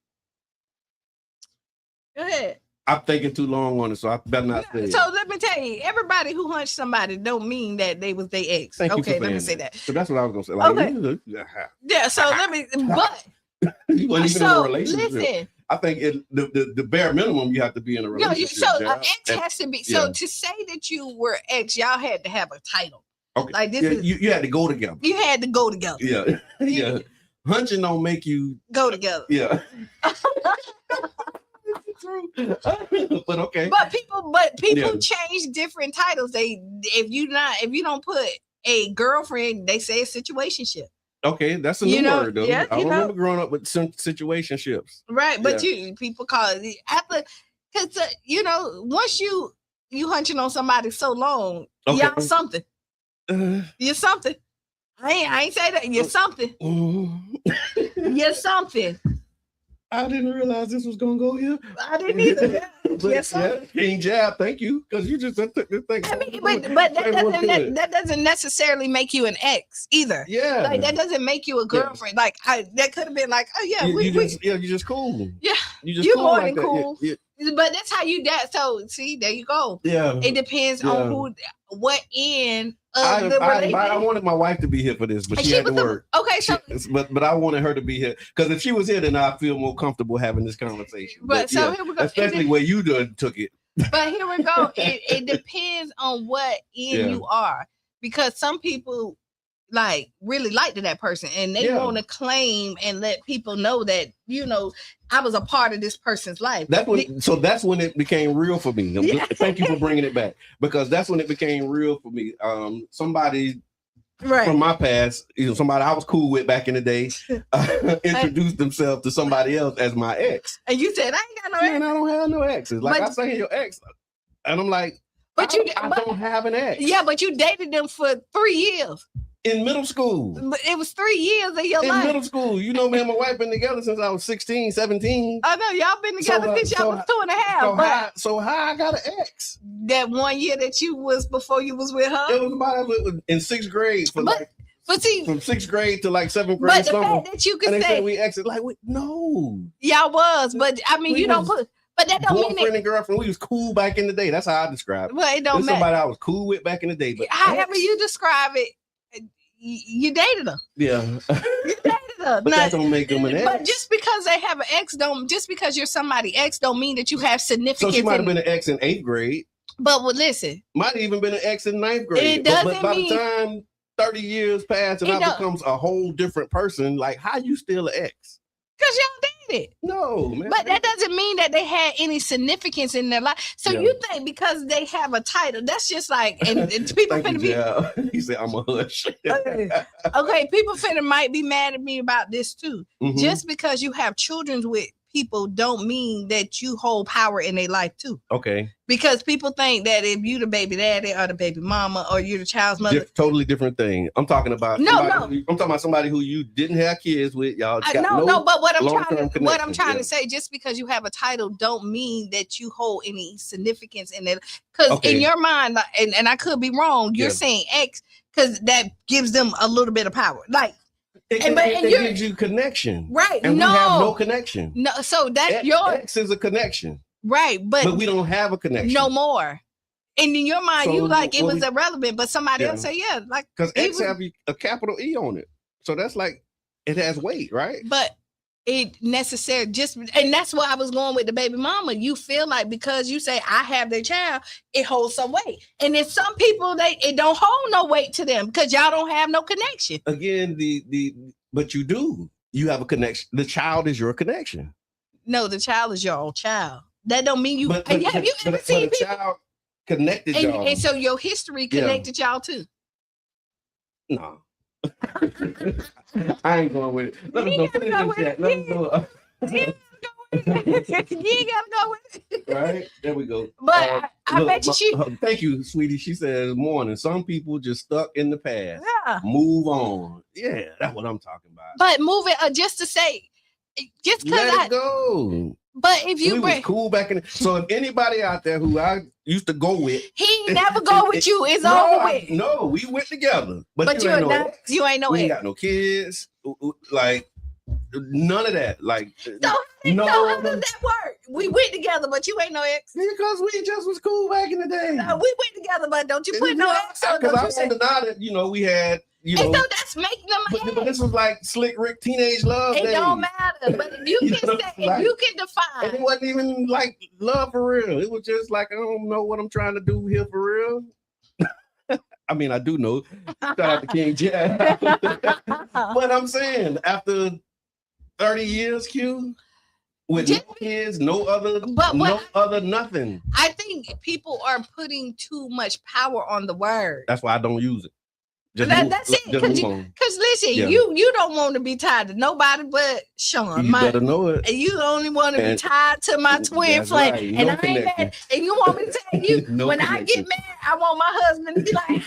Go ahead.
I'm thinking too long on it, so I better not say it.
So let me tell you, everybody who hunched somebody don't mean that they was their ex. Okay, let me say that.
So that's what I was gonna say. Like,
okay. Yeah. So let me. But
you wasn't even in a relationship.
Listen.
I think the bare minimum you have to be in a relationship.
So an ex has to be. So to say that you were ex, y'all had to have a title.
Okay.
Like this is
you had to go together.
You had to go together.
Yeah. Yeah. Hunching don't make you
go together.
Yeah. But okay.
But people change different titles. If you don't put a girlfriend, they say a situationship.
Okay, that's a new word though.
Yeah,
I remember growing up with some situationships.
Right, but people call it after because once you hunching on somebody so long, y'all something. You're something. I ain't say that. You're something. You're something.
I didn't realize this was gonna go here.
I didn't either.
Yes, King Jab, thank you, because you just took this thing.
I mean, but that doesn't necessarily make you an ex either.
Yeah,
like that doesn't make you a girlfriend. Like that could have been like, oh yeah,
you're just cool.
Yeah,
you're
cool more than cool. Yeah. But that's how you that. So see, there you go.
Yeah,
it depends on what end of the relationship.
I wanted my wife to be here for this, but she had to work.
Okay, so
but I wanted her to be here because if she was here, then I feel more comfortable having this conversation.
But so here we go.
Especially where you took it.
But here we go. It depends on what end you are, because some people like really like that person and they want to claim and let people know that I was a part of this person's life.
That's when it became real for me. Thank you for bringing it back, because that's when it became real for me. Somebody from my past, somebody I was cool with back in the day, introduced themselves to somebody else as my ex.
And you said, I ain't got no ex.
Man, I don't have no exes. Like I say your ex. And I'm like, I don't have an ex.
Yeah, but you dated them for 3 years.
In middle school.
But it was 3 years of your life.
In middle school. Me and my wife been together since I was 16, 17.
I know, y'all been together since y'all was 2.5.
So how I got an ex?
That 1 year that you was before you was with her?
It was in 6th grade.
But see,
from 6th grade to like 7th grade.
But the fact that you could say
we exit, like, no.
Y'all was, but I mean, you don't put. But that don't mean
boyfriend and girlfriend. We was cool back in the day. That's how I describe it.
Well, it don't matter.
Somebody I was cool with back in the day. But
however you describe it, you dated her.
Yeah.
You dated her.
But that don't make them an ex.
But just because they have an ex, just because you're somebody ex, don't mean that you have significance.
So she might have been an ex in 8th grade.
But listen,
might have even been an ex in 9th grade.
It doesn't
but by the time 30 years pass and I becomes a whole different person, like how you still an ex?
Because y'all dated.
No, man.
But that doesn't mean that they had any significance in their life. So you think because they have a title, that's just like, and people finna be.
He said, I'm a hush.
Okay, people might be mad at me about this too. Mm-hmm. Just because you have children with people don't mean that you hold power in their life too.
Okay.
Because people think that if you the baby daddy or the baby mama or you're the child's mother,
totally different thing. I'm talking about I'm talking about somebody who you didn't have kids with. Y'all got
but what I'm trying to say, just because you have a title don't mean that you hold any significance in it. Because in your mind, and I could be wrong, you're saying X because that gives them a little bit of power. Like
it gives you connection,
right?
And we have no connection.
No, so that's your
X is a connection,
right? But
we don't have a connection
no more. And in your mind, you like it was irrelevant, but somebody else say like
because X have a capital E on it, so that's like it has weight, right?
But it necessary and that's why I was going with the baby mama. You feel like because you say I have their child, it holds some weight, and then some people it don't hold no weight to them because y'all don't have no connection.
Again, but you do. You have a connection. The child is your connection.
No, the child is your own child. That don't mean you.
But
have you ever seen
people child connected y'all?
And so your history connected y'all too.
No. I ain't going with it. Let us go. Finish this chat. Let us go.
You ain't gotta go with it.
Right? There we go.
But I bet you
thank you, sweetie. She says, morning. Some people just stuck in the past.
Yeah.
Move on. Yeah, that's what I'm talking about.
But move it just to say, just because
let it go.
But if you
was cool back in so if anybody out there who I used to go with,
he never go with you, it's over with.
No, we went together. But
you ain't no
we ain't got no kids. Like none of that. Like
how does that work? We went together, but you ain't no ex.
Because we just was cool back in the day.
No, we went together, but don't you put no ex on.
Because I deny that, we had
and so that's making them
but this was like Slick Rick teenage love.
It don't matter, but if you can say, if you can define.
And it wasn't even like love for real. It was just like, I don't know what I'm trying to do here for real. I mean, I do know. Shout out to King Jack. But I'm saying, after 30 years, Q, with no kids, no other nothing.
I think people are putting too much power on the word.
That's why I don't use it.
That's it. Because listen, you don't want to be tied to nobody but Sean.
You better know it.
And you only want to be tied to my twin flame. Right. And I ain't mad. And you want me to tell you, when I get married, I want my husband to be like,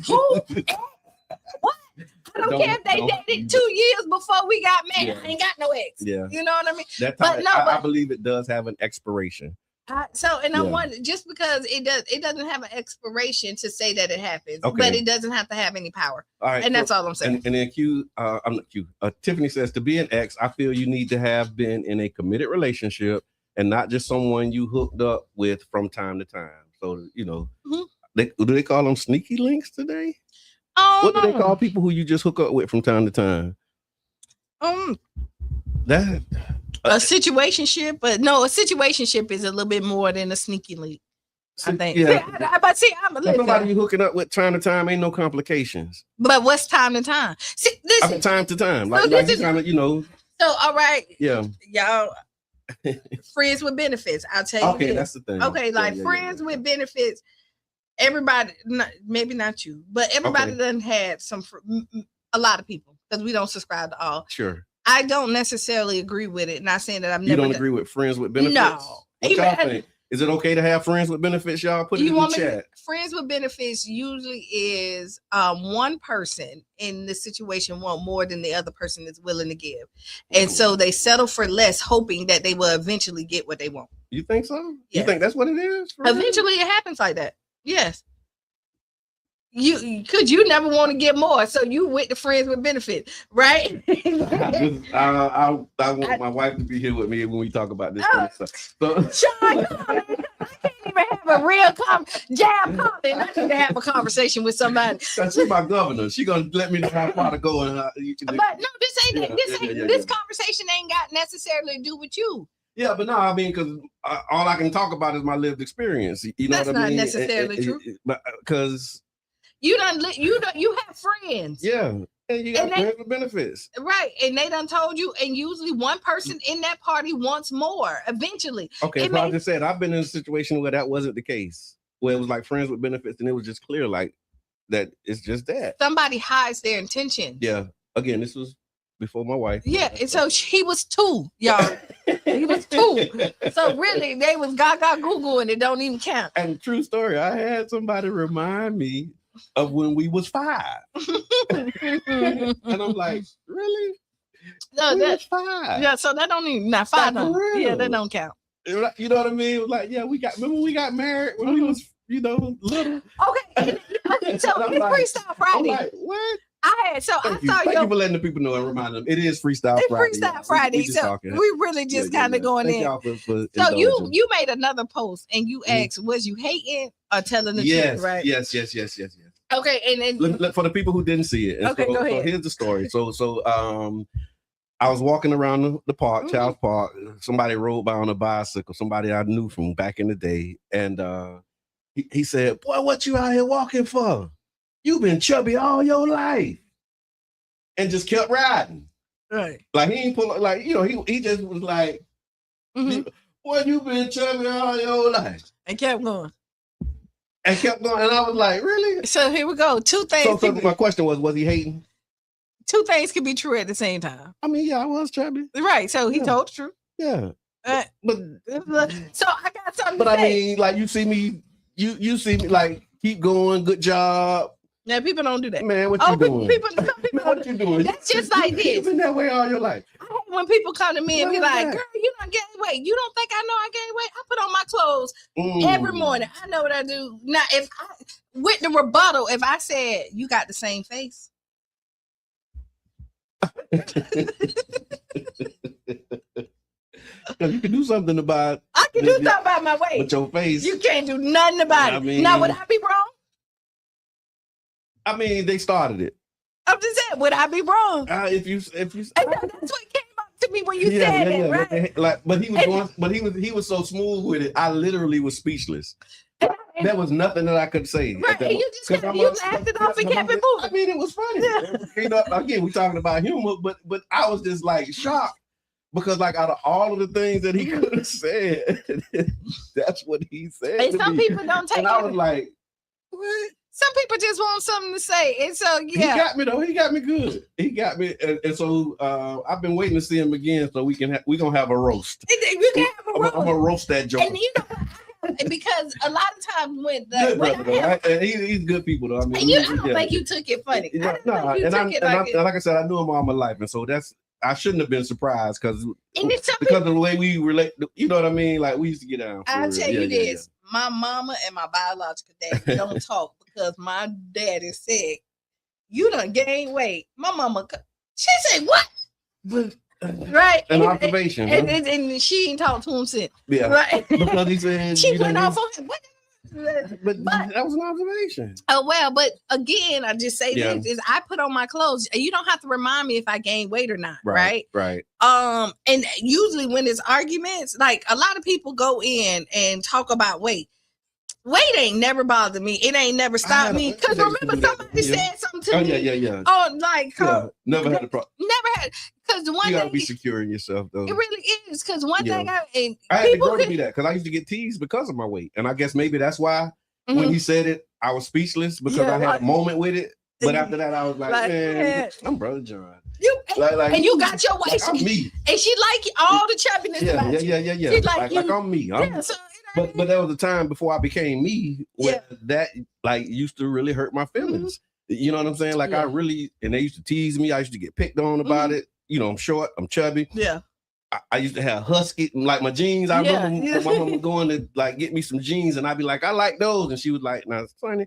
who? What? I don't care if they dated 2 years before we got married. I ain't got no ex.
Yeah.
You know what I mean?
That's I believe it does have an expiration.
I wonder, just because it doesn't have an expiration to say that it happens,
okay.
But it doesn't have to have any power.
All right,
and that's all I'm saying.
And then I'm not Q. Tiffany says, to be an ex, I feel you need to have been in a committed relationship and not just someone you hooked up with from time to time. So do they call them sneaky links today? What do they call people who you just hook up with from time to time?
A situationship, but no, a situationship is a little bit more than a sneaky link. I think. Yeah.
Somebody you hooking up with time to time ain't no complications.
But what's time to time? See, listen,
I mean, time to time, like you kind of,
So all right,
yeah,
y'all, friends with benefits. I'll tell you.
Okay, that's the thing.
Okay, friends with benefits. Everybody, maybe not you, but everybody done had a lot of people, because we don't subscribe to all.
Sure.
I don't necessarily agree with it. Not saying that
You don't agree with friends with benefits?
No.
What y'all think? Is it okay to have friends with benefits, y'all? Put it in the chat.
Friends with benefits usually is one person in the situation want more than the other person is willing to give. And so they settle for less, hoping that they will eventually get what they want.
You think so?
Yes.
You think that's what it is?
Eventually it happens like that. Yes. You never want to get more, so you with the friends with benefits, right?
I want my wife to be here with me when we talk about this kind of stuff. So,
Sean, I can't even have a real jab comment. I need to have a conversation with somebody.
She's my governor. She gonna let me know how far to go. And
but no, this conversation ain't got necessarily to do with you.
Yeah, but no, I mean, because all I can talk about is my lived experience. You know
That's
what I mean?
That's not necessarily true.
Because
you have friends.
Yeah. And you got friends with benefits.
Right. And they done told you, and usually one person in that party wants more eventually.
Okay, so I just said I've been in a situation where that wasn't the case. Where it was like friends with benefits, and it was just clear like that it's just that.
Somebody hides their intentions.
Yeah. Again, this was before my wife.
Yeah, and so he was 2, y'all. He was 2. So really, they was gaga Google, and it don't even count.
And true story, I had somebody remind me of when we was 5. And I'm like, really?
No,
that's 5.
Yeah, so that don't even not 5. Yeah, that don't count.
You know what I mean? It was like, yeah, remember we got married when we was, little.
Okay, so it's Freestyle Friday.
I'm like, what?
Thank
you for letting the people know and remind them it is Freestyle Friday.
It's Freestyle Friday. So we really just kind of going in. So you made another post and you asked, was you hating or telling the truth, right?
Yes.
Okay, and then
for the people who didn't see it.
Okay, go ahead.
So here's the story. So I was walking around the park, Child's Park. Somebody rode by on a bicycle, somebody I knew from back in the day. And he said, boy, what you out here walking for? You've been chubby all your life. And just kept riding.
Right.
Like he ain't pull like, he just was like, boy, you been chubby all your life.
And kept going.
And I was like, really?
So here we go. 2 things.
So my question was he hating?
2 things can be true at the same time.
I mean, yeah, I was chubby.
Right. So he told the truth.
Yeah. but
so I got something.
But I mean, like you see me like keep going, good job.
Now people don't do that.
Man, what you doing?
People
what you doing?
That's just like this.
You've been that way all your life.
I hate when people come to me and be like, "Girl, you don't gain weight. You don't think I know I gain weight? I put on my clothes every morning. I know what I do." Now, if I with the rebuttal, if I said you got the same face.
You can do something about.
I can do something about my weight.
With your face,
you can't do nothing about it. Now, would I be wrong?
I mean, they started it.
I'm just saying, would I be wrong?
If you,
and that's what came up to me when you said it, right?
But he was so smooth with it. I literally was speechless. There was nothing that I could say.
Right, and you just laughed it off and kept it moving.
I mean, it was funny. Again, we talking about humor, but I was just like shocked. Because like out of all of the things that he could have said, that's what he said.
And some people don't take it.
And I was like, what?
Some people just want something to say. And so, yeah.
He got me, though. He got me good. He got me. And so I've been waiting to see him again so we're going to have a roast.
We can have a roast.
I'm going to roast that joke.
And you know what? Because a lot of times when
good brother, though, right? And he's good people, though. I mean,
I don't think you took it funny.
Like I said, I knew him all my life. And so I shouldn't have been surprised because of the way we relate. You know what I mean? Like we used to get down.
I'll tell you this: my mama and my biological daddy don't talk because my daddy said, "You done gained weight." My mama, she said, "What?"
But,
right?
An observation,
and she ain't talked to him since.
Yeah,
right.
Because he said
she went off on him.
But that was an observation.
Oh well, but again, I just say this is I put on my clothes. You don't have to remind me if I gain weight or not, right?
Right.
And usually when it's arguments, like a lot of people go in and talk about weight. Weight ain't never bothered me. It ain't never stopped me. Because remember, somebody said something to me.
Yeah.
Oh, like
never had a problem.
Never had. Because the one
you gotta
thing
be secure in yourself, though.
It really is. Because one thing
I had to grow to be that because I used to get teased because of my weight, and I guess maybe that's why when he said it, I was speechless because I had a moment with it. But after that, I was like, man, I'm Brother John.
And you got your weight.
I'm me.
And she like all the chubbiness about you.
Yeah.
She
like I'm me. But there was a time before I became me where that like used to really hurt my feelings. You know what I'm saying? Like I really, and they used to tease me. I used to get picked on about it. You know, I'm short, I'm chubby.
Yeah.
I used to have husky, like my jeans. I remember my mom was going to like get me some jeans, and I'd be like, I like those. And she was like, now, Sonny,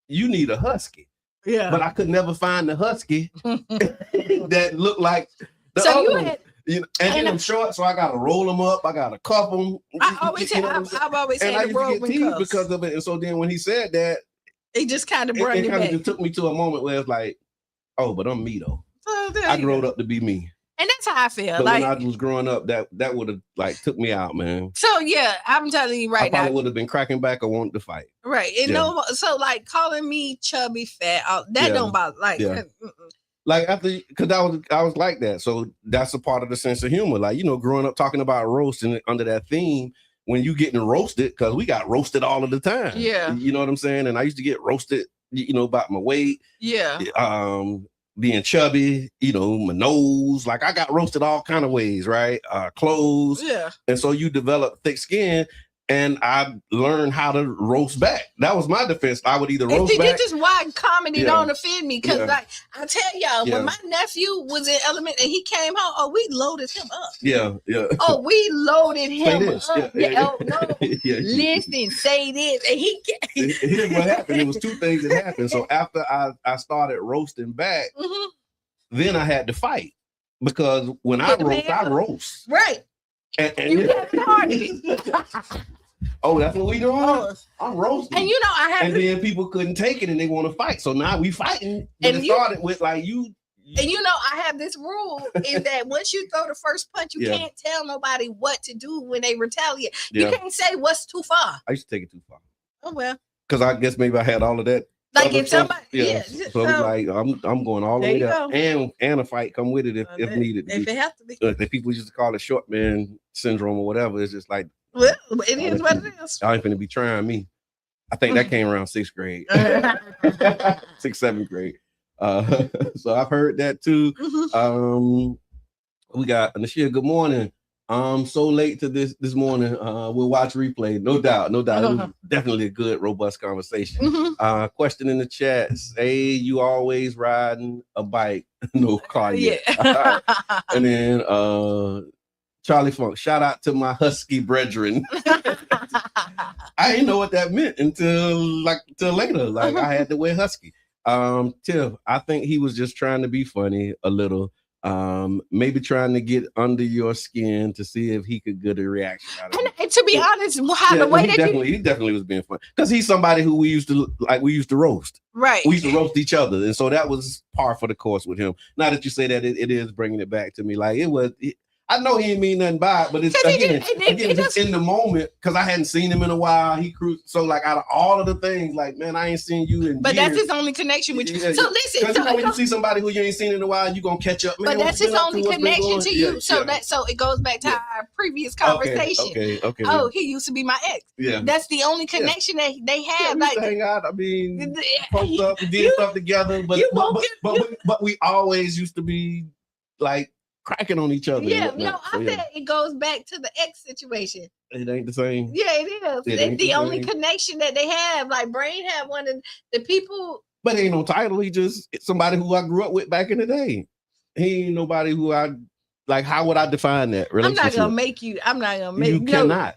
you need a husky. Yeah. But I could never find the husky that looked like the other one. And then I'm short, so I gotta roll them up. I gotta cuff them.
I've always had the rolling cuffs
because of it. And so then when he said that,
it just kind of brought me back.
Just took me to a moment where it's like, oh, but I'm me though. I grew up to be me.
And that's how I feel.
But like when I was growing up, that would have like took me out, man.
So yeah, I'm telling you right now, I
probably would have been cracking back or wanted to fight.
Right. And so like calling me chubby, fat, that don't bother. Like,
like after because I was like that. So that's a part of the sense of humor. Like, you know, growing up talking about roasting under that theme. When you getting roasted, because we got roasted all of the time.
Yeah.
You know what I'm saying? And I used to get roasted, you know, about my weight.
Yeah.
Being chubby, you know, my nose. Like I got roasted all kind of ways, right? Clothes.
Yeah.
And so you develop thick skin. And I learned how to roast back. That was my defense. I would either roast back.
This is why comedy don't offend me. Because like I tell y'all, when my nephew was in elementary and he came home, we loaded him up.
Yeah.
Oh, we loaded him up.
Yeah.
Listen, say this. And
here's what happened. It was two things that happened. So after I started roasting back, then I had to fight. Because when I roast.
Right.
And
you kept it.
Oh, that's what we doing? I'm roasting.
And you know,
and then people couldn't take it and they want to fight. So now we fighting. And it started with like you.
And you know, I have this rule is that once you throw the first punch, you can't tell nobody what to do when they retaliate. You can't say what's too far.
I used to take it too far.
Oh well.
Because I guess maybe I had all of that.
Like if somebody,
so like I'm going all the way up, and a fight come with it if needed.
If it have to be.
The people used to call it short man syndrome or whatever. It's just like,
well, it is what it is.
I ain't finna be trying me. I think that came around 6th grade, 6th, 7th grade. So I've heard that too. We got Nashia. Good morning. So late to this morning. We'll watch replay. No doubt. It was definitely a good, robust conversation. Question in the chat. Say you always riding a bike, no car yet.
Yeah.
And then Charlie Funk, shout out to my husky brethren. I didn't know what that meant until later. Like I had to wear husky. Tiff, I think he was just trying to be funny a little. Maybe trying to get under your skin to see if he could get a reaction out of it.
And to be honest, the way
he definitely was being funny because he's somebody who we used to roast.
Right.
We used to roast each other, and so that was par for the course with him. Now that you say that, it is bringing it back to me. Like it was. I know he didn't mean nothing by it, but it's again just in the moment because I hadn't seen him in a while. He cruised. So like out of all of the things, like man, I ain't seen you in.
But
years.
that's his only connection with you. So listen,
because when you see somebody who you ain't seen in a while, you gonna catch up. Man,
but that's his only connection to you. So it goes back to our previous conversation.
Okay.
Oh, he used to be my ex.
Yeah,
that's the only connection that they have.
We used to hang out. I mean, post up, we did stuff together, but we always used to be like. Cracking on each other.
Yeah, I said it goes back to the ex situation.
It ain't the same.
Yeah, it is. It's the only connection that they have. Like Brain had one of the people.
But ain't no title. He just somebody who I grew up with back in the day. He ain't nobody who I like. How would I define that relationship?
I'm not gonna make you.
You cannot.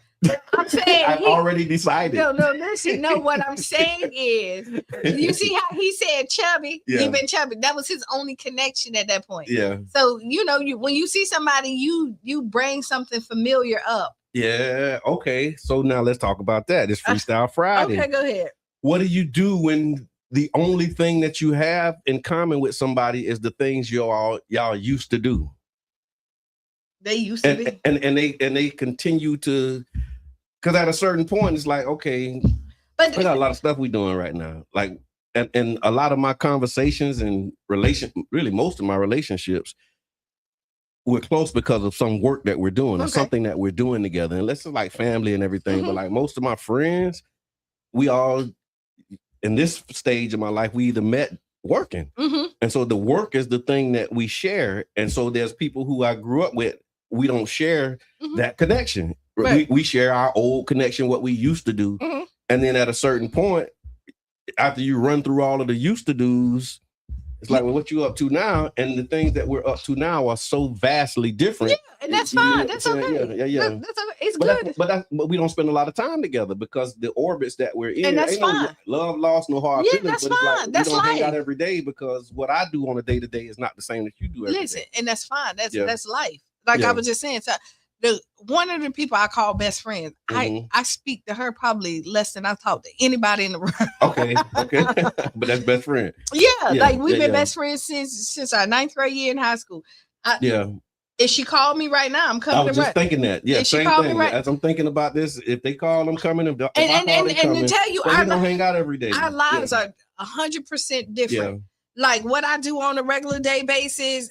I'm saying
I've already decided.
No, listen. No, what I'm saying is, you see how he said chubby.
Yeah.
He been chubby. That was his only connection at that point.
Yeah.
So when you see somebody, you bring something familiar up.
Yeah. Okay. So now let's talk about that. It's Freestyle Friday.
Okay, go ahead.
What do you do when the only thing that you have in common with somebody is the things y'all used to do?
They used to be,
and they continue to. Because at a certain point, it's like, okay,
but
we got a lot of stuff we doing right now. Like, and a lot of my conversations and really most of my relationships, we're close because of some work that we're doing or something that we're doing together. And let's just like family and everything. But like most of my friends, we all, in this stage of my life, we either met working. And so the work is the thing that we share. And so there's people who I grew up with, we don't share that connection. Right. We share our old connection, what we used to do. And then at a certain point, after you run through all of the used to do's, it's like, well, what you up to now? And the things that we're up to now are so vastly different.
Yeah, and that's fine. That's okay.
Yeah.
That's okay. It's good.
But we don't spend a lot of time together because the orbits that we're in,
and that's fine.
No love, lost, no hard feelings.
That's fine.
Like,
that's
we don't
life.
hang out every day because what I do on a day-to-day is not the same that you do every day.
And that's fine. That's life. Like I was just saying, so one of the people I call best friends, I speak to her probably less than I talk to anybody in the room.
Okay. But that's best friend.
Yeah, like we've been best friends since our 9th grade year in high school. If she called me right now, I'm coming.
I was just thinking that. Yeah, same thing. As I'm thinking about this, if they call, I'm coming. If I call, they coming.
To tell you,
we don't hang out every day.
Our lives are 100% different.
Yeah.
Like what I do on a regular day basis,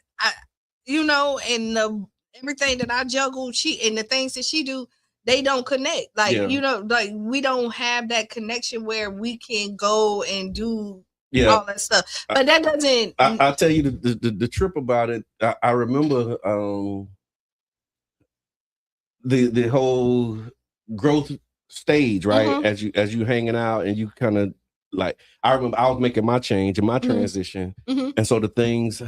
and everything that I juggle, and the things that she do, they don't connect. Like, like we don't have that connection where we can go and do all that stuff. But that doesn't.
I'll tell you the trip about it. I remember the whole growth stage, right? As you hanging out and you kind of like, I remember I was making my change and my transition. And so the things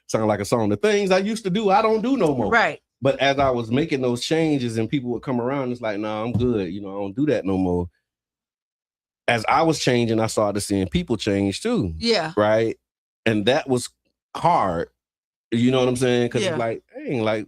sound like a song. The things I used to do, I don't do no more.
Right.
But as I was making those changes and people would come around, it's like, no, I'm good. I don't do that no more. As I was changing, I started seeing people change too.
Yeah.
Right. And that was hard. You know what I'm saying? Because it's like, dang, like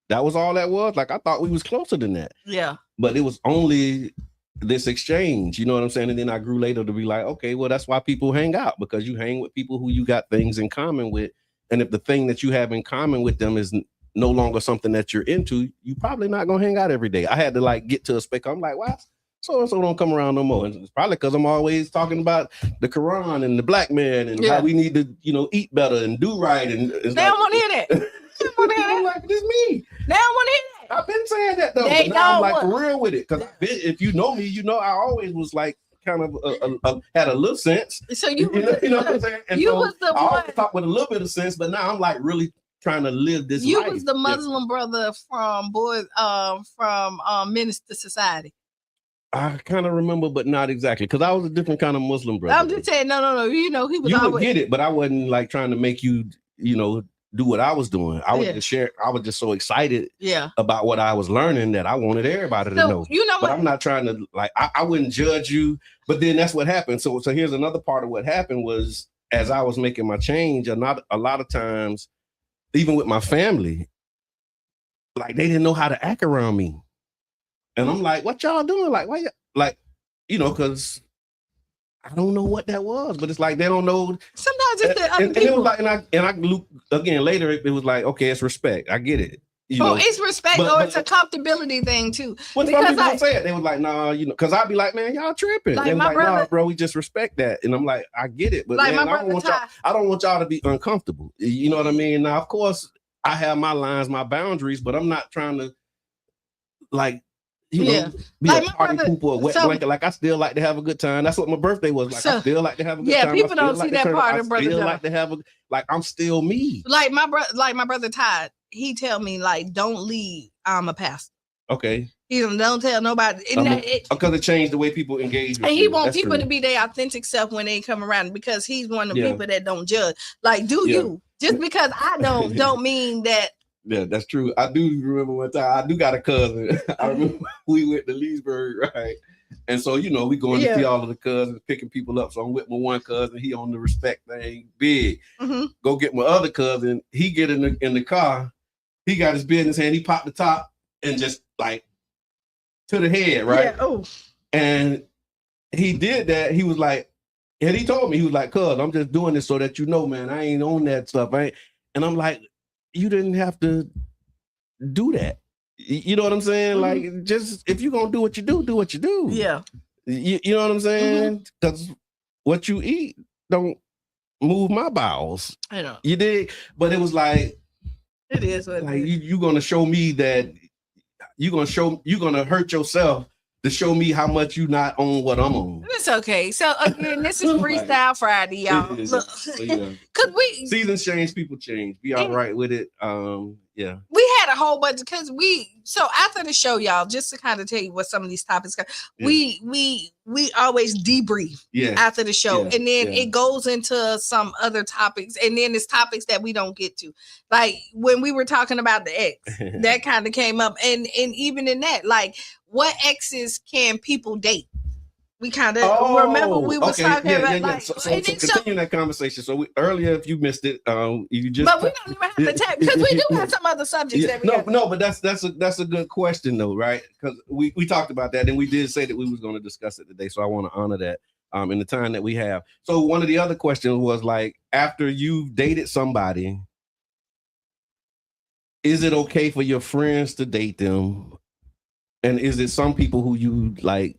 that was all that was. Like I thought we was closer than that.
Yeah.
But it was only this exchange, you know what I'm saying? And then I grew later to be like, okay, well, that's why people hang out, because you hang with people who you got things in common with. And if the thing that you have in common with them is no longer something that you're into, you probably not gonna hang out every day. I had to like get to a spec. I'm like, why so-and-so don't come around no more? And it's probably because I'm always talking about the Quran and the black man and how we need to, eat better and do right. And
they don't want to hear that.
I'm like, this me.
They don't want to hear that.
I've been saying that though. But now I'm like for real with it. Because if you know me, I always was like kind of had a little sense.
So you
know what I'm saying? And
you was the
I
one.
always talk with a little bit of sense, but now I'm like really trying to live this
You
life.
was the Muslim brother from Minister Society.
I kind of remember, but not exactly, because I was a different kind of Muslim brother.
I'm just saying, no. You know, he was
you
always...
would get it, but I wasn't like trying to make you, do what I was doing. I would just share. I was just so excited about what I was learning that I wanted everybody to know.
You know,
but I'm not trying to like. I wouldn't judge you. But then that's what happened. So here's another part of what happened was as I was making my change, a lot of times, even with my family, like they didn't know how to act around me. And I'm like, what y'all doing? Like, why? Like, because I don't know what that was, but it's like they don't know.
Sometimes it's the other people.
And it was like, and I look again later. It was like, okay, it's respect. I get it.
It's respect, or it's a comfortability thing too.
When some people don't say it, they was like, nah, because I'd be like, man, y'all tripping.
Like
they was
my
like,
brother,
nah, bro, we just respect that. And I'm like, I get it, but
like
man, I don't want y'all to be uncomfortable. You know what I mean? Now, of course, I have my lines, my boundaries, but I'm not trying to like. Be a party pooper or wet blanket. Like I still like to have a good time. That's what my birthday was like. I still like to have a good time.
Yeah, people don't see that part of brother.
I still like to have I'm still me.
Like my brother Todd, he tell me like, don't leave. I'm a pastor.
Okay.
He don't tell nobody.
Because it changed the way people engage.
And he wants people to be their authentic self when they come around because he's one of the people that don't judge. Like, you just because I don't mean that.
Yeah, that's true. I do remember one time. I do got a cousin. I remember we went to Leesburg, right? And so, we going to see all of the cousins, picking people up. So I'm with my one cousin. He on the respect thing, big. Mm-hmm. Go get my other cousin. He get in the car. He got his business hand. He popped the top and just like to the head, right?
Yeah. Oh.
And he did that. He was like, and he told me, he was like, cuz, I'm just doing this so that man, I ain't on that stuff. And I'm like, you didn't have to do that. You know what I'm saying? Mm-hmm. Like, just if you're gonna do what you do what you do.
Yeah.
You know what I'm saying? Because what you eat don't move my bowels.
I know.
You did, but it was like
it is what
like you're gonna show me that you're gonna hurt yourself to show me how much you not on what I'm on.
It's okay. So again, this is Freestyle Friday, y'all. Look, because
seasons change, people change. Be all right with it. Yeah.
We had a whole bunch because so after the show, y'all, just to kind of tell you what some of these topics are, we always debrief after the show, and then it goes into some other topics, and then it's topics that we don't get to. Like when we were talking about the ex, that kind of came up, and even in that, like what exes can people date? We kind of remember we were talking about like
so continue that conversation. So earlier, if you missed it, you just
but we don't even have to tap because we do have some other subjects that we
but that's a good question though, right? Because we talked about that and we did say that we was going to discuss it today. So I want to honor that in the time that we have. So one of the other questions was like, after you've dated somebody, is it okay for your friends to date them? And is it some people who you like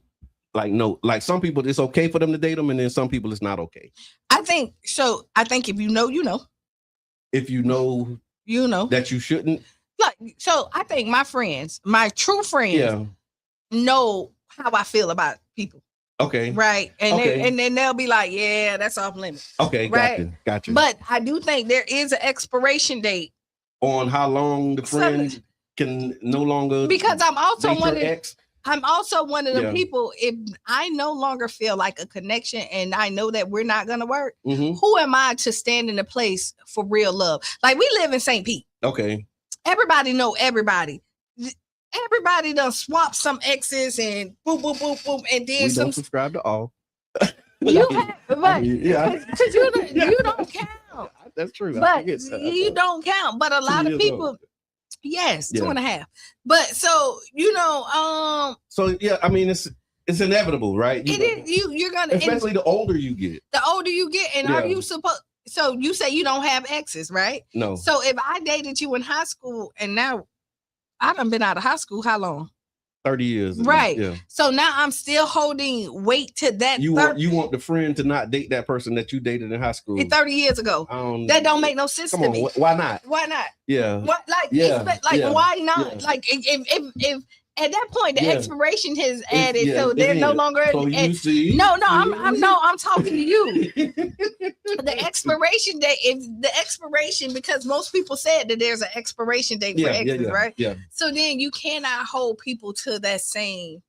no, like some people it's okay for them to date them, and then some people it's not okay.
I think so. I think if you know, you know.
If you know that you shouldn't.
Like, so I think my friends, my true friends, know how I feel about people.
Okay.
Right. And then they'll be like, yeah, that's off limits.
Okay.
Right.
Gotcha.
But I do think there is an expiration date
on how long the friend can no longer.
Because I'm also one of the people, if I no longer feel like a connection and I know that we're not going to work, who am I to stand in the place for real love? Like we live in St. Pete.
Okay.
Everybody know everybody. Everybody done swap some exes and boom, boom, boom, boom. And then
we don't subscribe to all.
You have, but because you don't count.
That's true.
But you don't count. But a lot of people, 2.5. But so
so yeah, I mean it's inevitable, right?
You're gonna,
especially the older you get.
The older you get, and are you supposed? So you say you don't have exes, right?
No.
So if I dated you in high school and now I done been out of high school, how long?
30 years.
Right.
Yeah.
So now I'm still holding weight to that.
You want the friend to not date that person that you dated in high school
30 years ago. That don't make no sense to me.
Why not?
Why not?
Yeah.
What why not?
Yeah.
Like if at that point, the expiration has added, so they're no longer.
So you see,
I'm talking to you. The expiration date is the expiration, because most people said that there's an expiration date for exes, right?
Yeah.
So then you cannot hold people to that same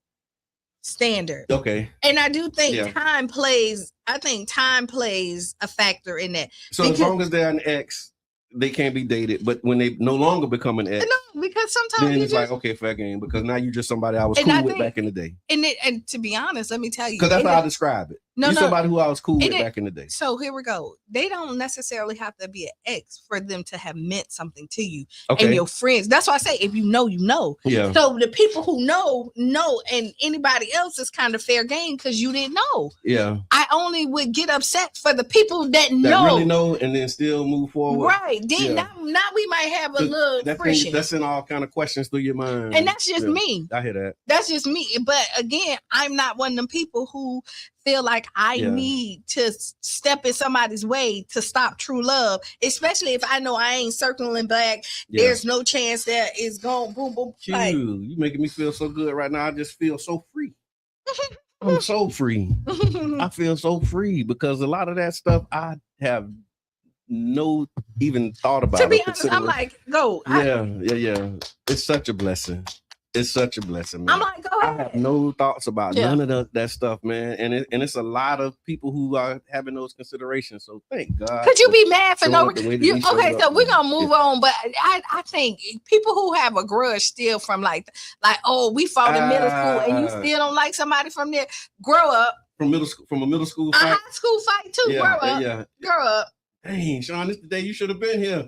standard.
Okay.
And I do think time plays. I think time plays a factor in that.
So as long as they're an ex, they can't be dated. But when they no longer become an ex,
no, because sometimes
then it's like, okay, fair game, because now you're just somebody I was cool with back in the day.
And to be honest, let me tell you,
because that's how I describe it. You're somebody who I was cool with back in the day.
So here we go. They don't necessarily have to be an ex for them to have meant something to you and your friends. That's why I say, if you know, you know.
Yeah.
So the people who know, and anybody else is kind of fair game because you didn't know.
Yeah.
I only would get upset for the people that know.
Really know and then still move forward.
Right. Then now we might have a little friction.
That's in all kind of questions through your mind.
And that's just me.
I hear that.
That's just me. But again, I'm not one of them people who feel like I need to step in somebody's way to stop true love, especially if I know I ain't circling back. There's no chance that it's going boom, boom. Like,
you making me feel so good right now. I just feel so free. I'm so free. I feel so free because a lot of that stuff I have no even thought about.
To be honest, I'm like, go.
Yeah. It's such a blessing. It's such a blessing, man.
I'm like, go ahead.
I have no thoughts about none of that stuff, man. And it's a lot of people who are having those considerations. So thank God.
Could you be mad for no reason? Okay, so we're gonna move on. But I think people who have a grudge still from like, oh, we fought in middle school and you still don't like somebody from there. Grow up.
From a middle school fight.
A high school fight too. Grow up. Yeah. Grow up.
Dang, Sean, this is the day you should have been here.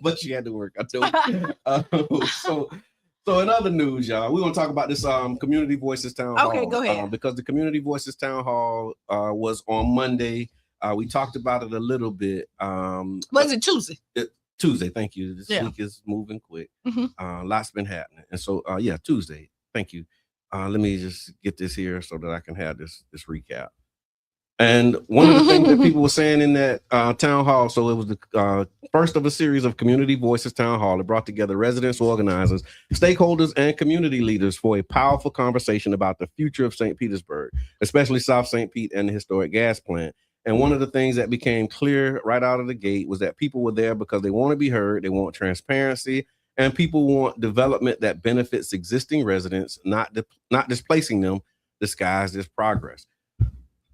But you had to work. I know. So in other news, y'all, we're going to talk about this Community Voices Town Hall.
Okay, go ahead.
Because the Community Voices Town Hall was on Monday. We talked about it a little bit.
Was it Tuesday?
Tuesday, thank you. This week is moving quick. Lots been happening. And so, Tuesday. Thank you. Let me just get this here so that I can have this recap. And one of the things that people were saying in that town hall, so it was the first of a series of Community Voices Town Hall. It brought together residents, organizers, stakeholders, and community leaders for a powerful conversation about the future of St. Petersburg, especially South St. Pete and the historic gas plant. And one of the things that became clear right out of the gate was that people were there because they want to be heard, they want transparency, and people want development that benefits existing residents, not displacing them, disguised as progress.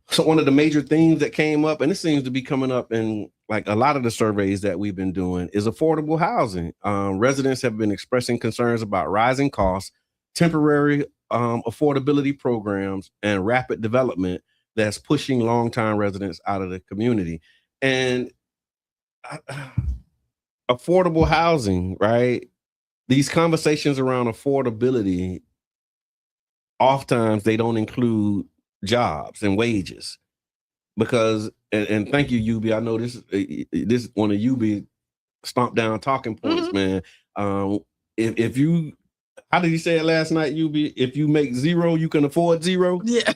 So one of the major themes that came up, and it seems to be coming up in like a lot of the surveys that we've been doing, is affordable housing. Residents have been expressing concerns about rising costs, temporary affordability programs, and rapid development that's pushing longtime residents out of the community. And affordable housing, right? These conversations around affordability, oftentimes they don't include jobs and wages, because and thank you, UB. I know this one of UB stomp down talking points, man. If you, how did you say it last night, UB? If you make zero, you can afford zero.
Yeah.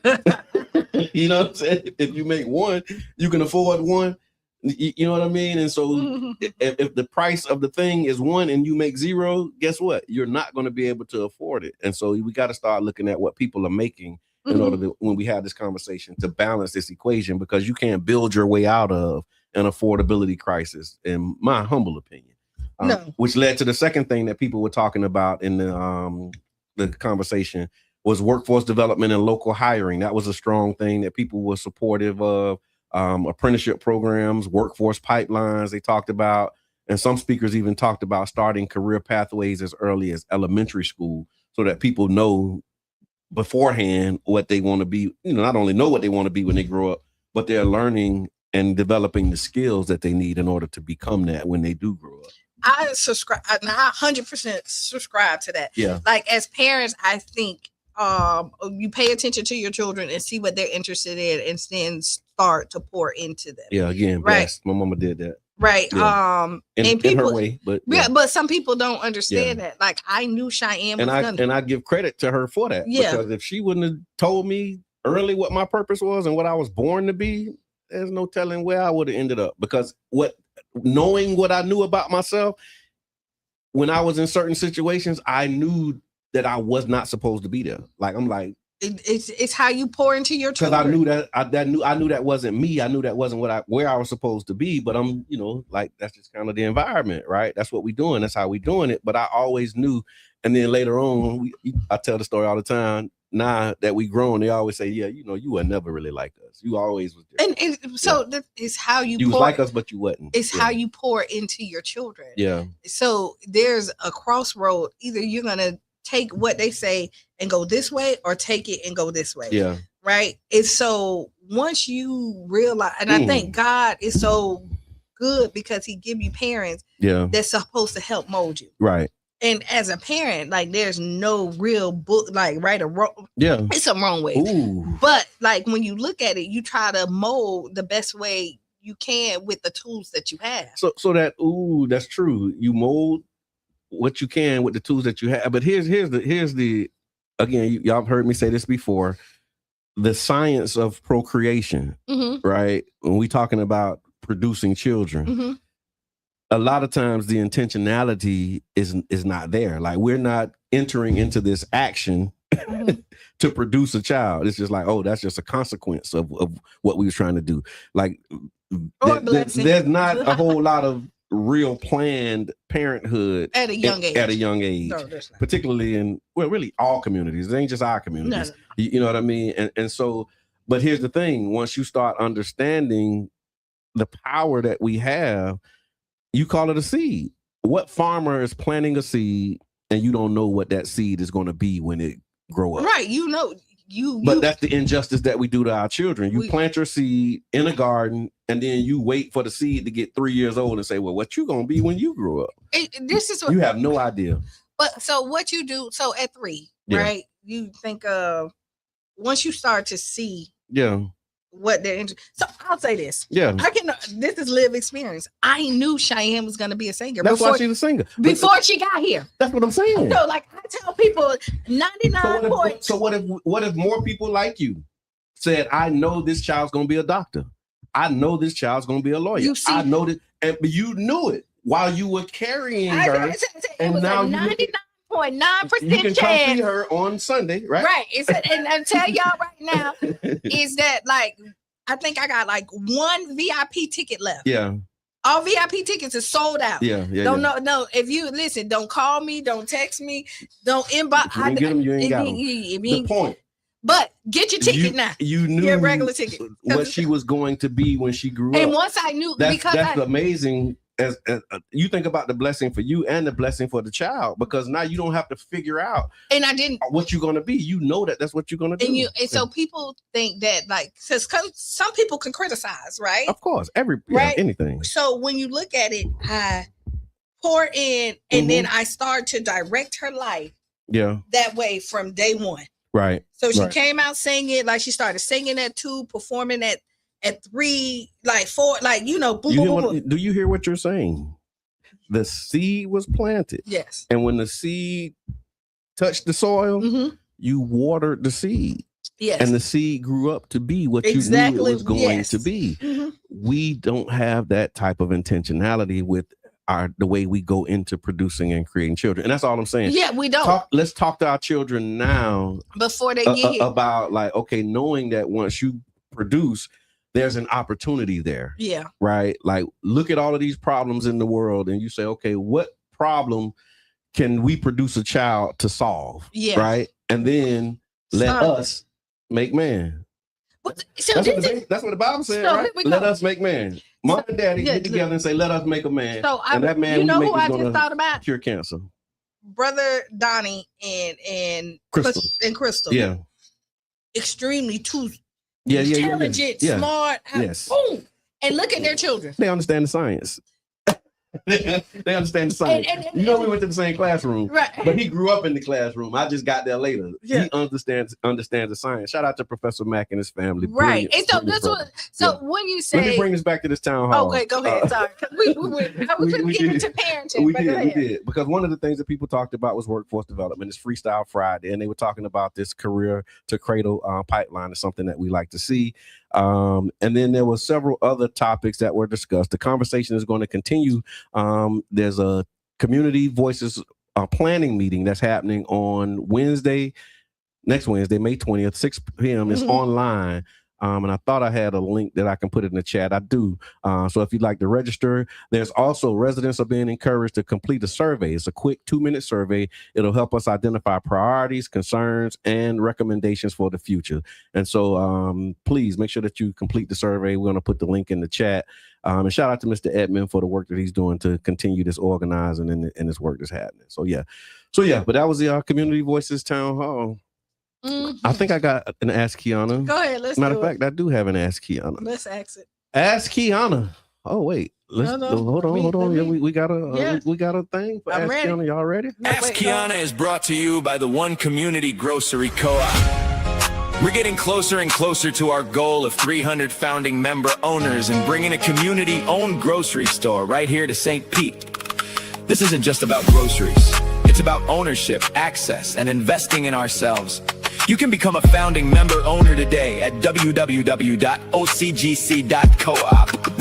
You know what I'm saying? If you make one, you can afford one. You know what I mean? And so if the price of the thing is one and you make zero, guess what? You're not going to be able to afford it. And so we got to start looking at what people are making in order to, when we have this conversation, to balance this equation, because you can't build your way out of an affordability crisis, in my humble opinion. Which led to the second thing that people were talking about in the conversation was workforce development and local hiring. That was a strong thing that people were supportive of. Apprenticeship programs, workforce pipelines they talked about, and some speakers even talked about starting career pathways as early as elementary school, so that people know beforehand what they want to be, not only know what they want to be when they grow up, but they're learning and developing the skills that they need in order to become that when they do grow up.
I 100% subscribe to that.
Yeah.
Like, as parents, I think you pay attention to your children and see what they're interested in, and then start to pour into them.
Yeah, again,
right.
Blessed. My mama did that.
Right.
Yeah.
And people,
in her way, but
but some people don't understand that. Like, I knew Qiana was
and I give credit to her for that.
Yeah.
Because if she wouldn't have told me early what my purpose was and what I was born to be, there's no telling where I would have ended up. Because knowing what I knew about myself, when I was in certain situations, I knew that I was not supposed to be there. Like, I'm like,
it's how you pour into your children.
Because I knew that wasn't me. I knew that wasn't where I was supposed to be. But I'm, like, that's just kind of the environment, right? That's what we're doing. That's how we're doing it. But I always knew. And then later on, I tell the story all the time. Now that we grown, they always say, yeah, you were never really like us. You always was different.
And so that is how you
was like us, but you wasn't.
It's how you pour into your children.
Yeah.
So there's a crossroad. Either you're gonna take what they say and go this way, or take it and go this way.
Yeah.
Right. And so once you realize, and I think God is so good because he give you parents that's supposed to help mold you.
Right.
And as a parent, like, there's no real book, like, right or wrong.
Yeah.
It's some wrong way. But like, when you look at it, you try to mold the best way you can with the tools that you have.
So that's true. You mold what you can with the tools that you have. But here's the again, y'all have heard me say this before, the science of procreation, right? When we talking about producing children, a lot of times the intentionality is not there. Like, we're not entering into this action to produce a child. It's just like, oh, that's just a consequence of what we was trying to do. Like, there's not a whole lot of real planned parenthood
at a young age.
No, particularly in, well, really all communities. It ain't just our communities. No. You know what I mean? And so, but here's the thing: once you start understanding the power that we have, you call it a seed. What farmer is planting a seed and you don't know what that seed is going to be when it grow up?
Right. But
that's the injustice that we do to our children. You plant your seed in a garden, and then you wait for the seed to get 3 years old and say, well, what you going to be when you grow up?
This is what
you have no idea.
But so what you do, so at 3, right? You think of, once you start to see what they're interested. So I'll say this.
Yeah.
This is lived experience. I knew Cheyenne was going to be a singer.
That's why she's a singer.
Before she got here.
That's what I'm saying.
So, like, I tell people 99 points.
So what if more people like you said, I know this child's going to be a doctor. I know this child's going to be a lawyer. I know that, but you knew it while you were carrying her.
It was now 99.9%
chance. Come see her on Sunday, right?
Right. And I tell y'all right now is that, like, I think I got like 1 VIP ticket left.
Yeah.
All VIP tickets are sold out.
Yeah.
No. If you listen, don't call me, don't text me, don't inbox.
If you didn't get them, you ain't got them. The point.
But get your ticket now.
You knew
your regular ticket.
What she was going to be when she grew up.
And once I knew,
that's amazing. As you think about the blessing for you and the blessing for the child, because now you don't have to figure out what you're going to be. You know that's what you're going to do.
And so people think that, like, because some people can criticize, right?
Of course, anything.
So when you look at it, I pour in, and then I start to direct her life.
Yeah,
that way from day 1.
Right.
So she came out singing, like, she started singing at 2, performing at 3, like 4, like, boom, boom.
Do you hear what you're saying? The seed was planted.
Yes.
And when the seed touched the soil, you watered the seed.
Yes.
And the seed grew up to be what you knew it was going to be. We don't have that type of intentionality with the way we go into producing and creating children. And that's all I'm saying.
Yeah, we don't.
Let's talk to our children now
before they get here
about, like, okay, knowing that once you produce, there's an opportunity there.
Yeah.
Right. Like, look at all of these problems in the world, and you say, okay, what problem can we produce a child to solve?
Yeah.
Right. And then let us make man. That's what the Bible said, right? Let us make man. Mom and daddy get together and say, let us make a man.
So
and that man,
who I just thought about?
Cure cancer.
Brother Donnie and Crystal.
Yeah.
Extremely intelligent, smart.
Yes.
Boom. And look at their children.
They understand the science. They understand the science. We went to the same classroom,
right?
But he grew up in the classroom. I just got there later. Yeah. He understands the science. Shout out to Professor Mack and his family.
Right. And so this was when you say,
let me bring this back to this town hall.
Okay, go ahead. Sorry, we get into parenting.
We did because one of the things that people talked about was workforce development. It's Freestyle Friday, and they were talking about this career to cradle pipeline is something that we like to see. And then there were several other topics that were discussed. The conversation is going to continue. There's a community voices planning meeting that's happening on next Wednesday, May 20th, 6 p.m. It's online. And I thought I had a link that I can put in the chat. I do. So if you'd like to register, there's also residents are being encouraged to complete a survey. It's a quick 2-minute survey. It'll help us identify priorities, concerns, and recommendations for the future. And so please make sure that you complete the survey. We're going to put the link in the chat. And shout out to Mr. Edmond for the work that he's doing to continue this organizing and this work that's happening. So yeah, but that was the Community Voices Town Hall. I think I got an Ask Qiana.
Go ahead. Let's
Matter of fact, I do have an Ask Qiana.
Let's ask it.
Ask Qiana. Oh wait, hold on. Yeah, we got a thing for Ask Qiana. Y'all ready?
Ask Qiana is brought to you by the One Community Grocery Co-op. We're getting closer and closer to our goal of 300 founding member owners and bringing a community-owned grocery store right here to St. Pete. This isn't just about groceries. It's about ownership, access, and investing in ourselves. You can become a founding member owner today at www.ocgc.coop.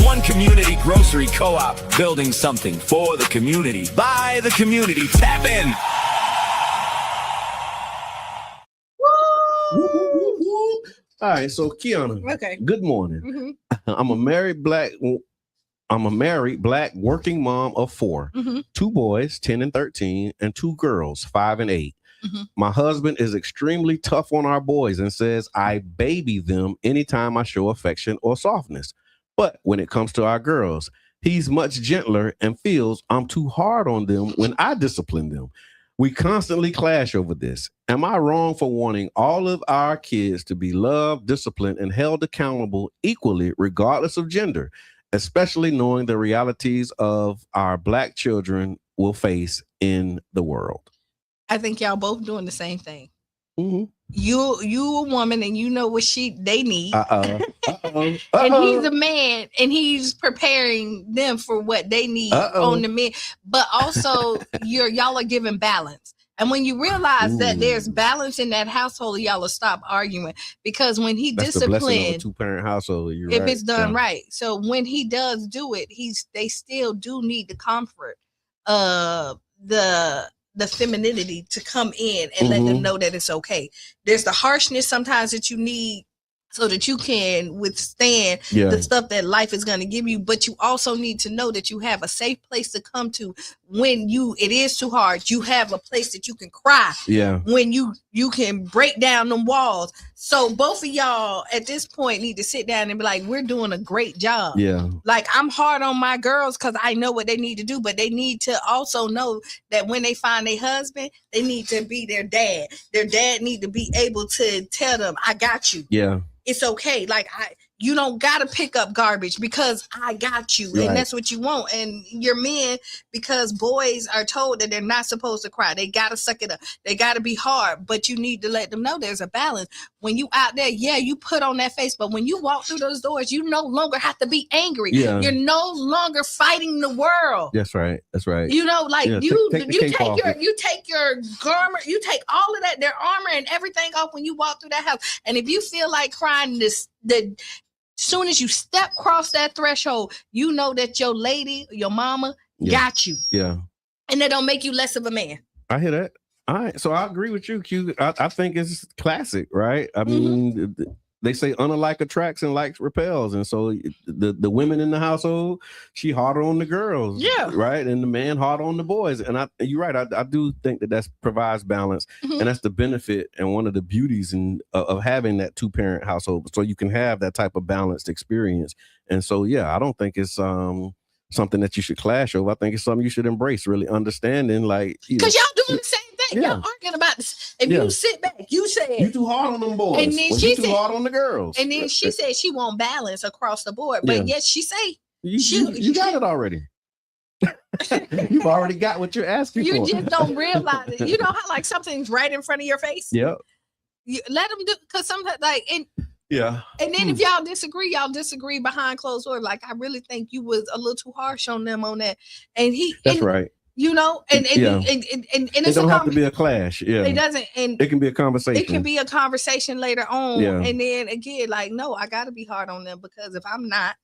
One Community Grocery Co-op, building something for the community, by the community. Tap in.
All right, so Qiana.
Okay.
Good morning. I'm a married black working mom of 4, 2 boys, 10 and 13, and 2 girls, 5 and 8. My husband is extremely tough on our boys and says I baby them anytime I show affection or softness. But when it comes to our girls, he's much gentler and feels I'm too hard on them when I discipline them. We constantly clash over this. Am I wrong for wanting all of our kids to be loved, disciplined, and held accountable equally, regardless of gender, especially knowing the realities of our black children will face in the world?
I think y'all both doing the same thing. You a woman and you know what they need. And he's a man and he's preparing them for what they need on the men. But also y'all are giving balance. And when you realize that there's balance in that household, y'all will stop arguing. Because when he disciplines,
2-parent household,
if it's done right. So when he does do it, they still do need the comfort of the femininity to come in and let them know that it's okay. There's the harshness sometimes that you need so that you can withstand the stuff that life is going to give you. But you also need to know that you have a safe place to come to when it is too hard. You have a place that you can cry. When you can break down them walls. So both of y'all at this point need to sit down and be like, we're doing a great job. Like I'm hard on my girls because I know what they need to do, but they need to also know that when they find their husband, they need to be their dad. Their dad need to be able to tell them, I got you. It's okay. Like you don't gotta pick up garbage because I got you, and that's what you want. And your men, because boys are told that they're not supposed to cry, they gotta suck it up, they gotta be hard. But you need to let them know there's a balance. When you out there, you put on that face, but when you walk through those doors, you no longer have to be angry. You're no longer fighting the world.
That's right.
You know, like you take your garment, you take all of that, their armor and everything off when you walk through that house. And if you feel like crying, soon as you step across that threshold, you know that your lady, your mama got you. And that don't make you less of a man.
I hear that. All right. So I agree with you, Q. I think it's classic, right? I mean, they say unalike attracts and likes repels. And so the women in the household, she harder on the girls. Right. And the man harder on the boys. And you're right. I do think that provides balance. And that's the benefit and one of the beauties of having that 2-parent household. So you can have that type of balanced experience. And so, I don't think it's something that you should clash over. I think it's something you should embrace, really understanding, like,
because y'all doing the same thing. Y'all arguing about this. If you sit back, you said
you too hard on them boys, and then she too hard on the girls.
And then she said she won't balance across the board. But yet she say
you got it already. You've already got what you're asking for.
You just don't realize it. You know how like something's right in front of your face?
You
let them do, because sometimes and then if y'all disagree behind closed doors. Like I really think you was a little too harsh on them on that. And
that's right.
You know, and
it don't have to be a clash. It
doesn't, and
it can be a conversation.
It can be a conversation later on, and then again, like, no, I got to be hard on them because if I'm not,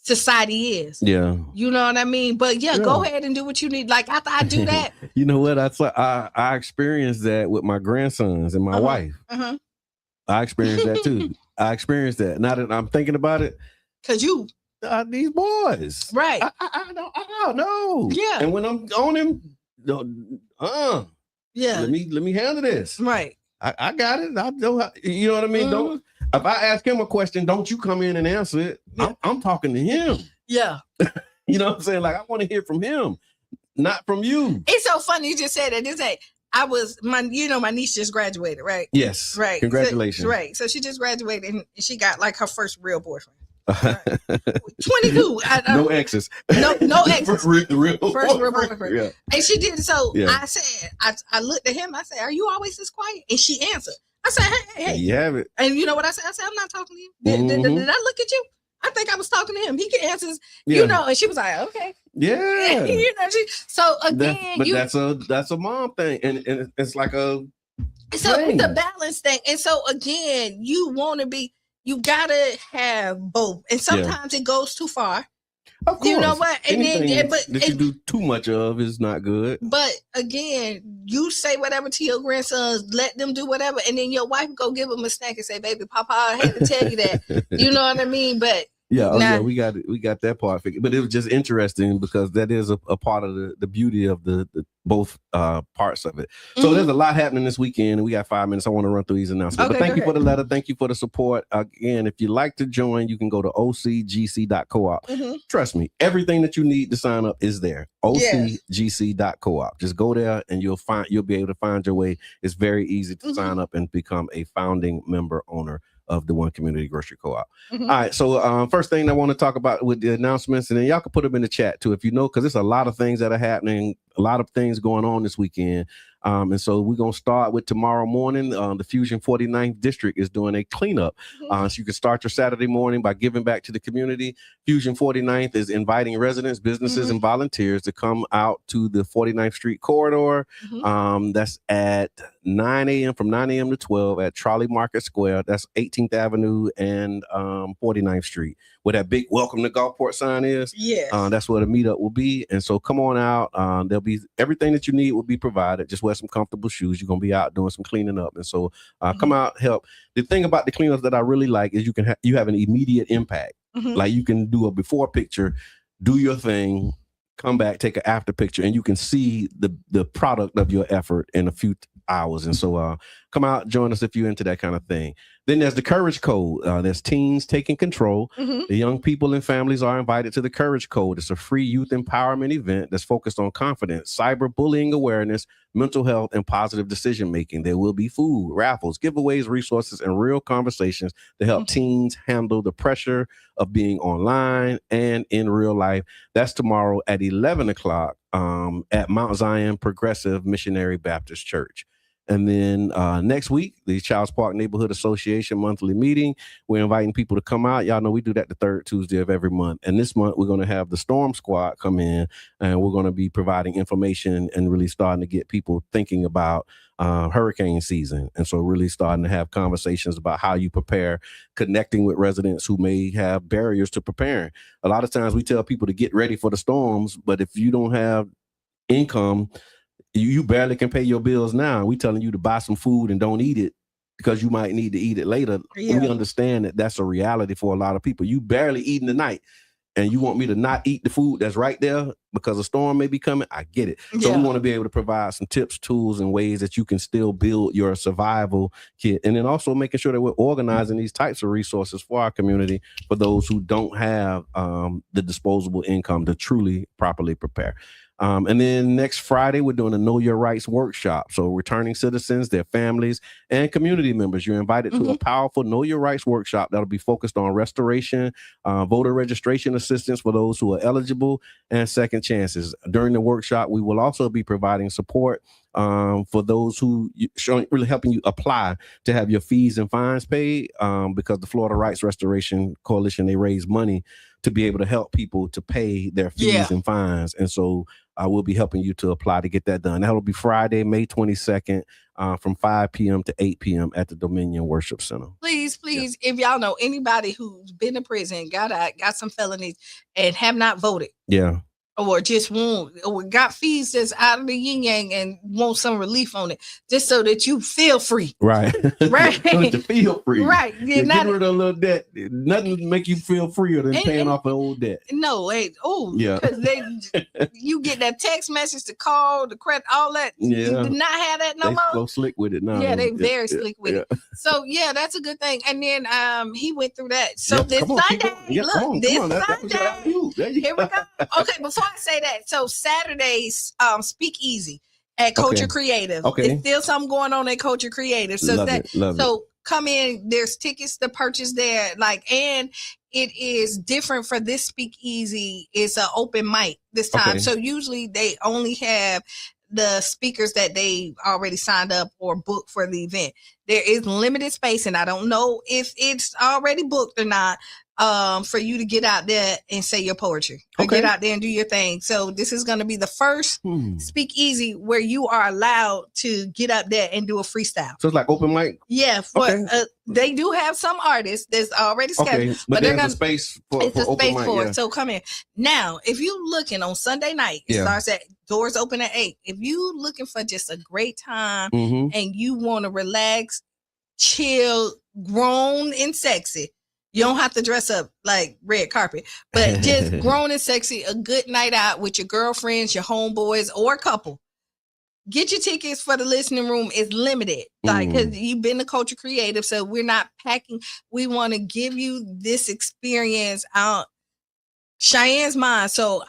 society is.
Yeah.
You know what I mean? But go ahead and do what you need. Like after I do that.
You know what? I experienced that with my grandsons and my wife. I experienced that too. I experienced that. Now that I'm thinking about it.
Cause you
these boys.
Right.
I don't know. Yeah. And when I'm on him, let me handle this.
Right.
I got it. I know you know what I mean? Don't if I ask him a question, don't you come in and answer it. I'm talking to him.
Yeah.
You know what I'm saying? Like I want to hear from him, not from you.
It's so funny you just said that. This my niece just graduated, right?
Yes.
Right.
Congratulations.
Right. So she just graduated and she got like her first real boyfriend. Right. 22.
No exes.
No exes.
First real
boyfriend.
Yeah.
And she did so. Yeah. I said, I looked at him. I said, "Are you always this quiet?" And she answered. I said, "Hey."
You have it.
And you know what I said? I said, "I'm not talking to you. Did I look at you? I think I was talking to him. He can answer. You know." And she was like, "Okay."
Yeah.
So again,
that's a mom thing, and it's like a.
So it's a balance thing, and so again, you gotta have both, and sometimes it goes too far.
Of course.
You know what? And
anything that you do too much of is not good.
But again, you say whatever to your grandsons, let them do whatever, and then your wife go give them a snack and say, "Baby, Papa, I had to tell you that." You know what I mean? But
we got that part figured. But it was just interesting because that is a part of the beauty of the both parts of it. So there's a lot happening this weekend, and we got 5 minutes. I want to run through these announcements. But thank you for the letter. Thank you for the support. Again, if you'd like to join, you can go to ocgc.coop. Trust me, everything that you need to sign up is there. ocgc.coop. Just go there and you'll be able to find your way. It's very easy to sign up and become a founding member owner of the One Community Grocery Co-op. All right, so first thing I want to talk about with the announcements, and then y'all can put them in the chat too if you know, because there's a lot of things that are happening, a lot of things going on this weekend. And so we're going to start with tomorrow morning. The Fusion 49th District is doing a cleanup. So you can start your Saturday morning by giving back to the community. Fusion 49th is inviting residents, businesses, and volunteers to come out to the 49th Street corridor. That's at 9 a.m. from 9 a.m. to 12 at Trolley Market Square. That's 18th Avenue and 49th Street, where that big welcome to Gulfport sign is. That's where the meetup will be. And so come on out. There'll be everything that you need will be provided. Just wear some comfortable shoes. You're going to be out doing some cleaning up. And so come out, help. The thing about the cleanups that I really like is you have an immediate impact. Like you can do a before picture, do your thing, come back, take an after picture, and you can see the product of your effort in a few hours. And so come out, join us if you're into that kind of thing. Then there's the Courage Code. There's teens taking control. The young people and families are invited to the Courage Code. It's a free youth empowerment event that's focused on confidence, cyberbullying awareness, mental health, and positive decision making. There will be food, raffles, giveaways, resources, and real conversations to help teens handle the pressure of being online and in real life. That's tomorrow at 11 o'clock at Mount Zion Progressive Missionary Baptist Church. And then next week, the Childs Park Neighborhood Association monthly meeting. We're inviting people to come out. Y'all know we do that the third Tuesday of every month. And this month, we're going to have the Storm Squad come in, and we're going to be providing information and really starting to get people thinking about hurricane season. And so really starting to have conversations about how you prepare, connecting with residents who may have barriers to preparing. A lot of times we tell people to get ready for the storms, but if you don't have income, you barely can pay your bills now. We telling you to buy some food and don't eat it because you might need to eat it later. We understand that that's a reality for a lot of people. You barely eating tonight, and you want me to not eat the food that's right there because a storm may be coming. I get it. So we want to be able to provide some tips, tools, and ways that you can still build your survival kit. And then also making sure that we're organizing these types of resources for our community for those who don't have the disposable income to truly properly prepare. And then next Friday, we're doing a Know Your Rights workshop. So returning citizens, their families, and community members, you're invited to a powerful Know Your Rights workshop that'll be focused on restoration, voter registration assistance for those who are eligible, and second chances. During the workshop, we will also be providing support for those who really helping you apply to have your fees and fines paid, because the Florida Rights Restoration Coalition, they raise money to be able to help people to pay their fees and fines. And so I will be helping you to apply to get that done. That'll be Friday, May 22nd, from 5 p.m. to 8 p.m. at the Dominion Worship Center.
Please, if y'all know anybody who's been in prison, got some felonies, and have not voted.
Yeah.
Or just got fees that's out of the yin yang and want some relief on it, just so that you feel free.
Right.
Right.
So that you feel free.
Right.
Get rid of a little debt. Nothing make you feel freer than paying off an old debt.
No,
yeah.
Because you get that text message, to call, the credit, all that.
Yeah.
You do not have that no more.
They so slick with it now.
Yeah, they very slick with it. So yeah, that's a good thing. And then he went through that. So this Sunday, Sunday, here we go. Okay, before I say that, so Saturday's Speakeasy at Culture Creative.
Okay.
There's still something going on at Culture Creative. So
Love it.
Come in, there's tickets to purchase there. And it is different for this Speakeasy. It's an open mic this time.
Okay.
So usually they only have the speakers that they already signed up or booked for the event. There is limited space, and I don't know if it's already booked or not, for you to get out there and say your poetry, or get out there and do your thing. So this is going to be the first Speakeasy where you are allowed to get up there and do a freestyle.
So it's like open mic?
Yeah. They do have some artists that's already scheduled,
but there's a space for open mic.
It. So come in. Now, if you looking on Sunday night, it starts at doors open at 8. If you looking for just a great time and you want to relax, chill, grown and sexy, you don't have to dress up like red carpet, but just grown and sexy, a good night out with your girlfriends, your homeboys, or a couple. Get your tickets for the listening room. It's limited, because you've been to Culture Creative, so we're not packing. We want to give you this experience out Cheyenne's mind, so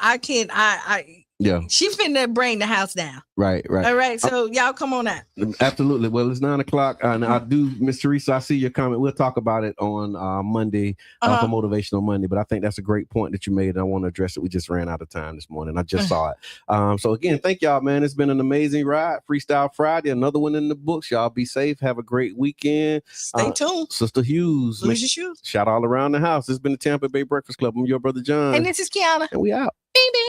she finna bring the house down.
Right.
All right. So y'all come on out.
Absolutely. Well, it's 9:00, and I do, Miss Teresa, I see your comment. We'll talk about it on Monday for Motivational Monday. But I think that's a great point that you made, and I want to address it. We just ran out of time this morning. I just saw it. So again, thank y'all, man. It's been an amazing ride. Freestyle Friday, another one in the books. Y'all be safe. Have a great weekend.
Stay tuned.
Sister Hughes.
Lose your shoes.
Shout all around the house. This has been the Tampa Bay Breakfast Club. I'm your brother John.
And this is Qiana.
And we out.
Bing, bing.